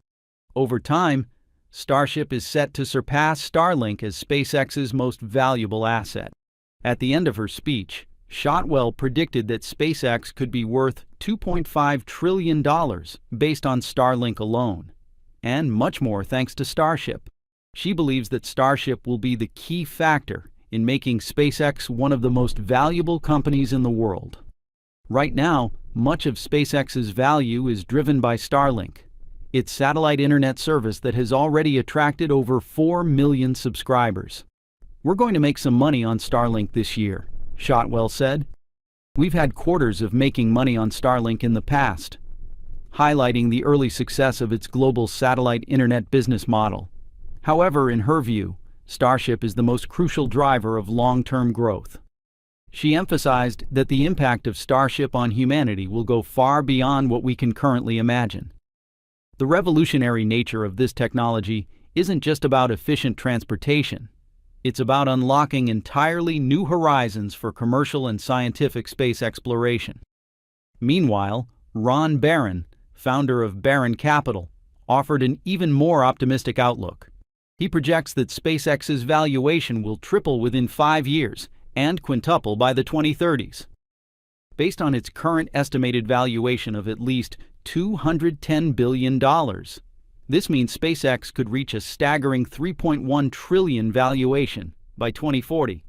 Over time, Starship is set to surpass Starlink as SpaceX's most valuable asset. At the end of her speech, Shotwell predicted that SpaceX could be worth $2.5 trillion based on Starlink alone, and much more thanks to Starship. She believes that Starship will be the key factor in making SpaceX one of the most valuable companies in the world. Right now, much of SpaceX's value is driven by Starlink, its satellite internet service that has already attracted over 4 million subscribers. "We're going to make some money on Starlink this year," Shotwell said. "We've had quarters of making money on Starlink in the past," highlighting the early success of its global satellite internet business model. However, in her view, Starship is the most crucial driver of long-term growth. She emphasized that the impact of Starship on humanity will go far beyond what we can currently imagine. The revolutionary nature of this technology isn't just about efficient transportation. It's about unlocking entirely new horizons for commercial and scientific space exploration. Meanwhile, Ron Barron, founder of Barron Capital, offered an even more optimistic outlook. He projects that SpaceX's valuation will triple within 5 years and quintuple by the 2030s. Based on its current estimated valuation of at least $210 billion, this means SpaceX could reach a staggering $3.1 trillion valuation by 2040.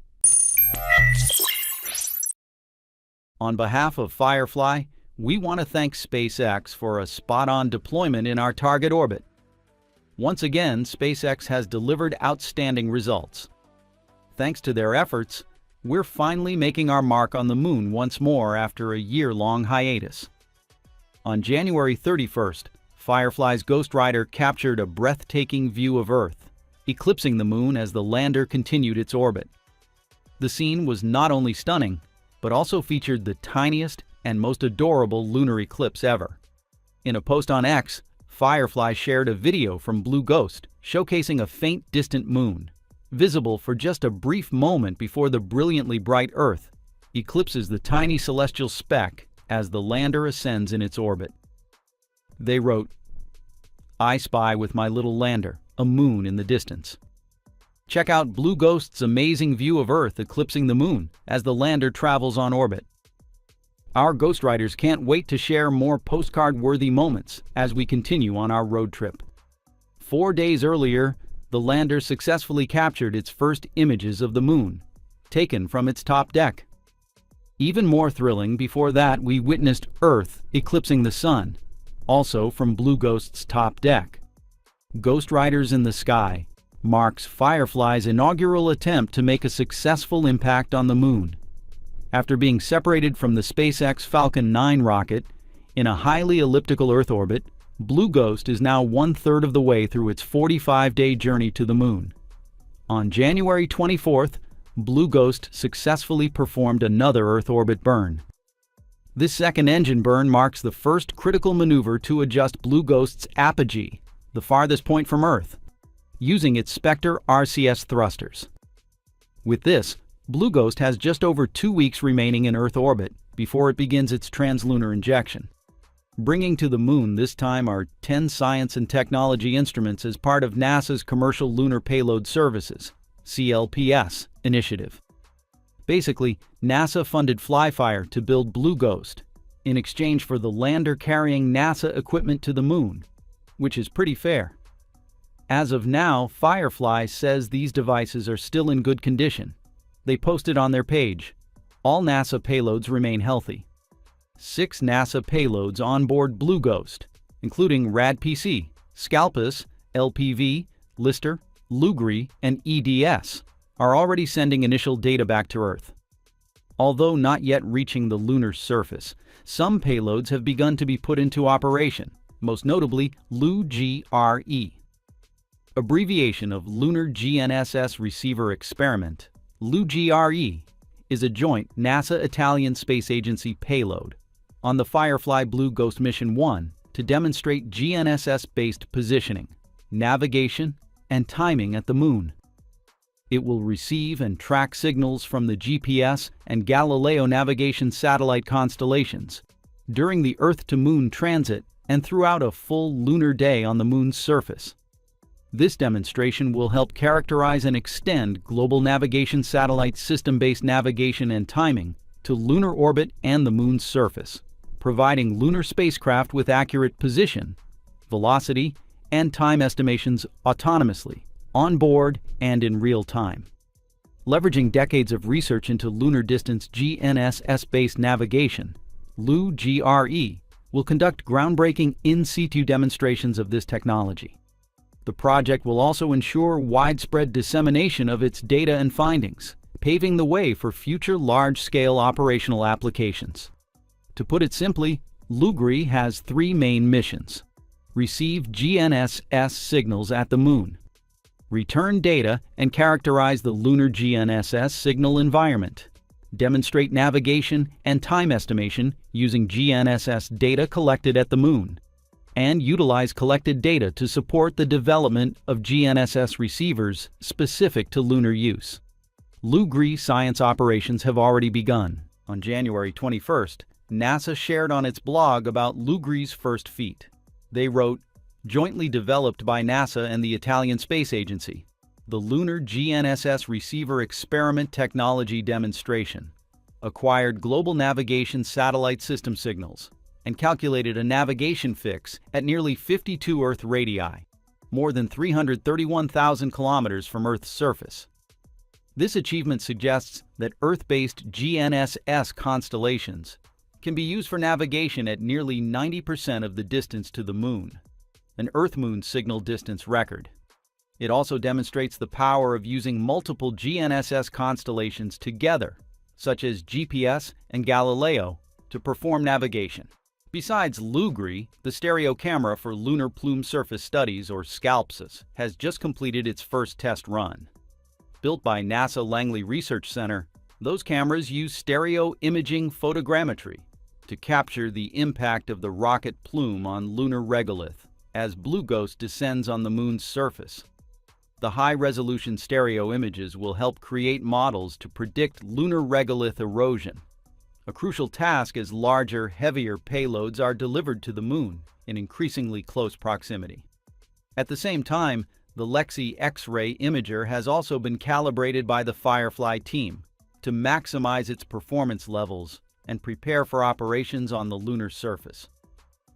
On behalf of Firefly, we want to thank SpaceX for a spot-on deployment in our target orbit. Once again, SpaceX has delivered outstanding results. Thanks to their efforts, we're finally making our mark on the moon once more after a year-long hiatus. On January 31st, Firefly's Ghost Rider captured a breathtaking view of Earth, eclipsing the moon as the lander continued its orbit. The scene was not only stunning, but also featured the tiniest and most adorable lunar eclipse ever. In a post on X, Firefly shared a video from Blue Ghost showcasing a faint, distant moon, visible for just a brief moment before the brilliantly bright Earth eclipses the tiny celestial speck as the lander ascends in its orbit. They wrote, "I spy with my little lander a moon in the distance." Check out Blue Ghost's amazing view of Earth eclipsing the moon as the lander travels on orbit. Our Ghost Riders can't wait to share more postcard-worthy moments as we continue on our road trip. 4 days earlier, the lander successfully captured its first images of the moon, taken from its top deck. Even more thrilling, before that we witnessed Earth eclipsing the Sun, also from Blue Ghost's top deck. Ghost Riders in the Sky marks Firefly's inaugural attempt to make a successful impact on the moon. After being separated from the SpaceX Falcon 9 rocket in a highly elliptical Earth orbit, Blue Ghost is now 1/3 of the way through its 45-day journey to the moon. On January 24th, Blue Ghost successfully performed another Earth orbit burn. This second engine burn marks the first critical maneuver to adjust Blue Ghost's apogee, the farthest point from Earth. using its Spectre RCS thrusters. With this, Blue Ghost has just over 2 weeks remaining in Earth orbit before it begins its translunar injection. Bringing to the Moon this time are 10 science and technology instruments as part of NASA's Commercial Lunar Payload Services (CLPS) initiative. Basically, NASA funded Flyfire to build Blue Ghost in exchange for the lander carrying NASA equipment to the Moon, which is pretty fair. As of now, Firefly says these devices are still in good condition. They posted on their page, "All NASA payloads remain healthy." 6 NASA payloads on board Blue Ghost, including RAD-PC, Scalpus, LPV, Lister, Lugri, and EDS, are already sending initial data back to Earth. Although not yet reaching the lunar surface, some payloads have begun to be put into operation, most notably LUGRE. Abbreviation of Lunar GNSS Receiver Experiment, LUGRE is a joint NASA-Italian Space Agency payload on the Firefly Blue Ghost Mission 1 to demonstrate GNSS-based positioning, navigation, and timing at the Moon. It will receive and track signals from the GPS and Galileo navigation satellite constellations during the Earth-to-Moon transit and throughout a full lunar day on the Moon's surface. This demonstration will help characterize and extend global navigation satellite system-based navigation and timing to lunar orbit and the Moon's surface, providing lunar spacecraft with accurate position, velocity, and time estimations autonomously, on board, and in real time. Leveraging decades of research into lunar distance GNSS-based navigation, LUGRE will conduct groundbreaking in-situ demonstrations of this technology. The project will also ensure widespread dissemination of its data and findings, paving the way for future large-scale operational applications. To put it simply, LUGRE has 3 main missions: receive GNSS signals at the Moon, return data and characterize the lunar GNSS signal environment, demonstrate navigation and time estimation using GNSS data collected at the Moon, and utilize collected data to support the development of GNSS receivers specific to lunar use. LUGRE science operations have already begun. On January 21st, NASA shared on its blog about LUGRE's first feat. They wrote, "Jointly developed by NASA and the Italian Space Agency, the Lunar GNSS Receiver Experiment Technology Demonstration acquired global navigation satellite system signals and calculated a navigation fix at nearly 52 Earth radii, more than 331,000 kilometers from Earth's surface. This achievement suggests that Earth-based GNSS constellations can be used for navigation at nearly 90% of the distance to the Moon, an Earth-Moon signal distance record. It also demonstrates the power of using multiple GNSS constellations together, such as GPS and Galileo, to perform navigation." Besides LUGRE, the stereo camera for Lunar Plume Surface Studies, or SCALPSUS, has just completed its first test run. Built by NASA Langley Research Center, those cameras use stereo imaging photogrammetry to capture the impact of the rocket plume on lunar regolith as Blue Ghost descends on the Moon's surface. The high-resolution stereo images will help create models to predict lunar regolith erosion, a crucial task as larger, heavier payloads are delivered to the Moon in increasingly close proximity. At the same time, the Lexi X-ray imager has also been calibrated by the Firefly team to maximize its performance levels and prepare for operations on the lunar surface.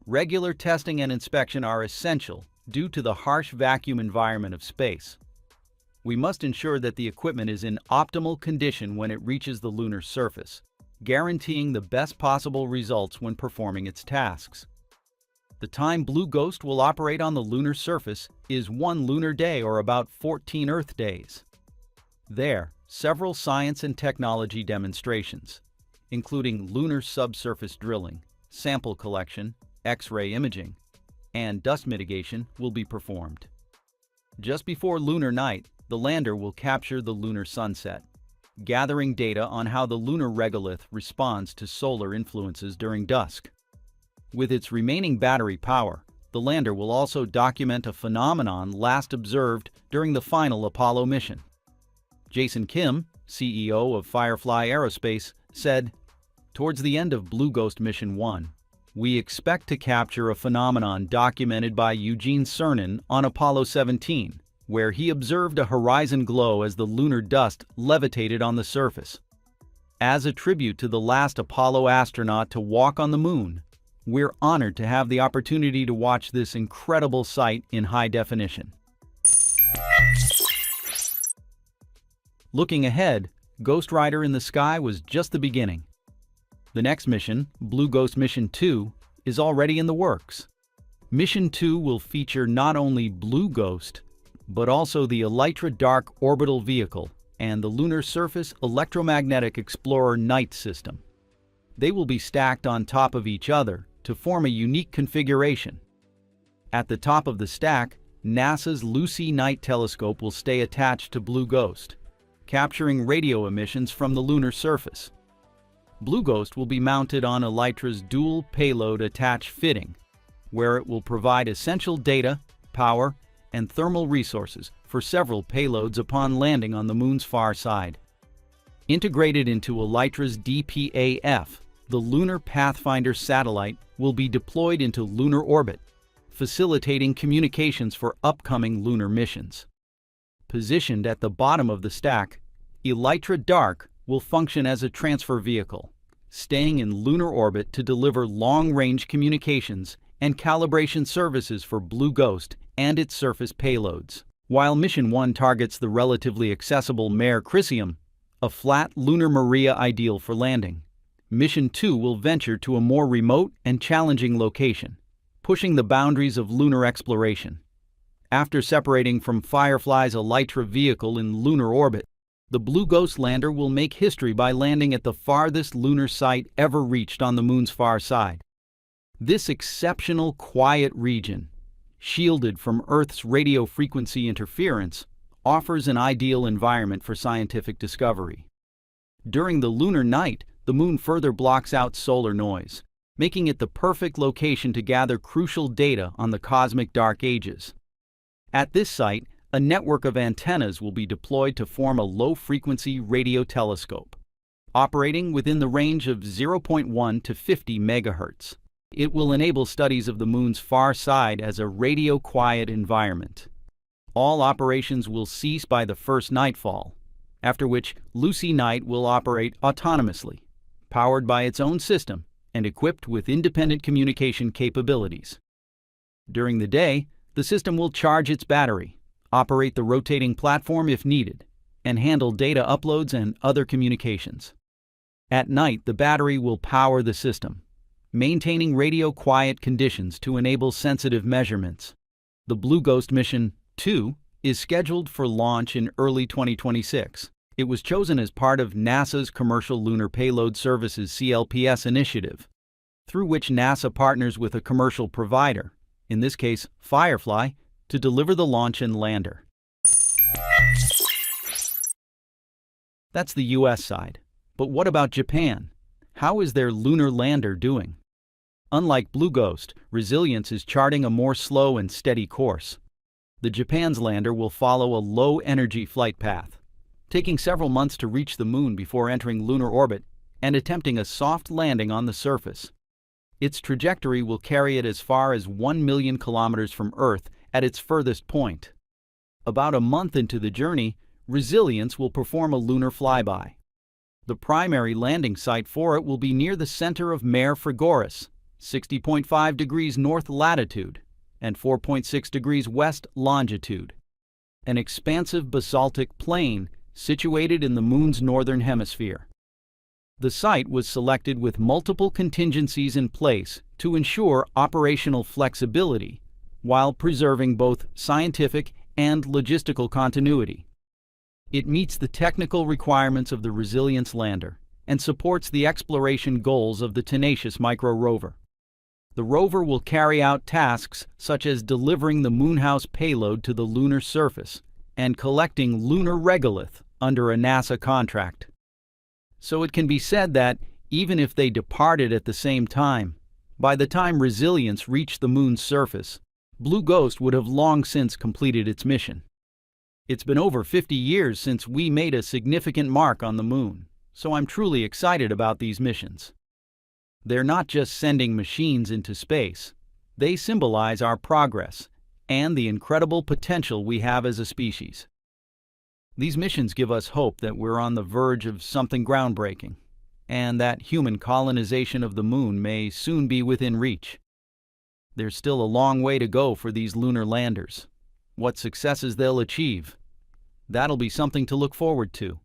Regular testing and inspection are essential due to the harsh vacuum environment of space. We must ensure that the equipment is in optimal condition when it reaches the lunar surface, guaranteeing the best possible results when performing its tasks. The time Blue Ghost will operate on the lunar surface is 1 lunar day, or about 14 Earth days. There, several science and technology demonstrations, including lunar subsurface drilling, sample collection, X-ray imaging, and dust mitigation, will be performed. Just before lunar night, the lander will capture the lunar sunset, gathering data on how the lunar regolith responds to solar influences during dusk. With its remaining battery power, The lander will also document a phenomenon last observed during the final Apollo mission. Jason Kim, CEO of Firefly Aerospace, said, "Towards the end of Blue Ghost Mission 1, we expect to capture a phenomenon documented by Eugene Cernan on Apollo 17, where he observed a horizon glow as the lunar dust levitated on the surface. As a tribute to the last Apollo astronaut to walk on the moon, we're honored to have the opportunity to watch this incredible sight in high definition." Looking ahead, Ghost Rider in the Sky was just the beginning. The next mission, Blue Ghost Mission 2, is already in the works. Mission 2 will feature not only Blue Ghost, but also the Elytra Dark orbital vehicle and the Lunar Surface Electromagnetic Explorer Night system. They will be stacked on top of each other to form a unique configuration. At the top of the stack, NASA's Lucy Night telescope will stay attached to Blue Ghost, capturing radio emissions from the lunar surface. Blue Ghost will be mounted on Elytra's dual payload attach fitting, where it will provide essential data, power, and thermal resources for several payloads upon landing on the Moon's far side. Integrated into Elytra's DPAF, the Lunar Pathfinder satellite will be deployed into lunar orbit, facilitating communications for upcoming lunar missions. Positioned at the bottom of the stack, Elytra Dark will function as a transfer vehicle, staying in lunar orbit to deliver long-range communications and calibration services for Blue Ghost and its surface payloads. While Mission 1 targets the relatively accessible Mare Crisium, a flat lunar Maria ideal for landing, Mission 2 will venture to a more remote and challenging location, pushing the boundaries of lunar exploration. After separating from Firefly's Elytra vehicle in lunar orbit, the Blue Ghost lander will make history by landing at the farthest lunar site ever reached on the Moon's far side. This exceptional quiet region, shielded from Earth's radio frequency interference, offers an ideal environment for scientific discovery. During the lunar night, the Moon further blocks out solar noise, making it the perfect location to gather crucial data on the cosmic dark ages. At this site, a network of antennas will be deployed to form a low-frequency radio telescope, operating within the range of 0.1 to 50 MHz. It will enable studies of the Moon's far side as a radio-quiet environment. All operations will cease by the first nightfall, after which Lucy Night will operate autonomously, powered by its own system and equipped with independent communication capabilities. During the day, the system will charge its battery, operate the rotating platform if needed, and handle data uploads and other communications. At night, the battery will power the system, maintaining radio-quiet conditions to enable sensitive measurements. The Blue Ghost Mission 2 is scheduled for launch in early 2026. It was chosen as part of NASA's Commercial Lunar Payload Services (CLPS) initiative, through which NASA partners with a commercial provider, in this case Firefly, to deliver the launch and lander. That's the US side. But what about Japan? How is their lunar lander doing? Unlike Blue Ghost, Resilience is charting a more slow and steady course. The Japan's lander will follow a low-energy flight path, taking several months to reach the Moon before entering lunar orbit and attempting a soft landing on the surface. Its trajectory will carry it as far as 1 million kilometers from Earth at its furthest point. About a month into the journey, Resilience will perform a lunar flyby. The primary landing site for it will be near the center of Mare Frigoris, 60.5 degrees north latitude and 4.6 degrees west longitude, an expansive basaltic plain situated in the Moon's northern hemisphere. The site was selected with multiple contingencies in place to ensure operational flexibility while preserving both scientific and logistical continuity. It meets the technical requirements of the Resilience lander and supports the exploration goals of the Tenacious micro rover. The rover will carry out tasks such as delivering the Moonhouse payload to the lunar surface and collecting lunar regolith under a NASA contract. So it can be said that, even if they departed at the same time, By the time Resilience reached the Moon's surface, Blue Ghost would have long since completed its mission. It's been over 50 years since we made a significant mark on the Moon, so I'm truly excited about these missions. They're not just sending machines into space. They symbolize our progress and the incredible potential we have as a species. These missions give us hope that we're on the verge of something groundbreaking, and that human colonization of the Moon may soon be within reach. There's still a long way to go for these lunar landers. What successes they'll achieve, that'll be something to look forward to.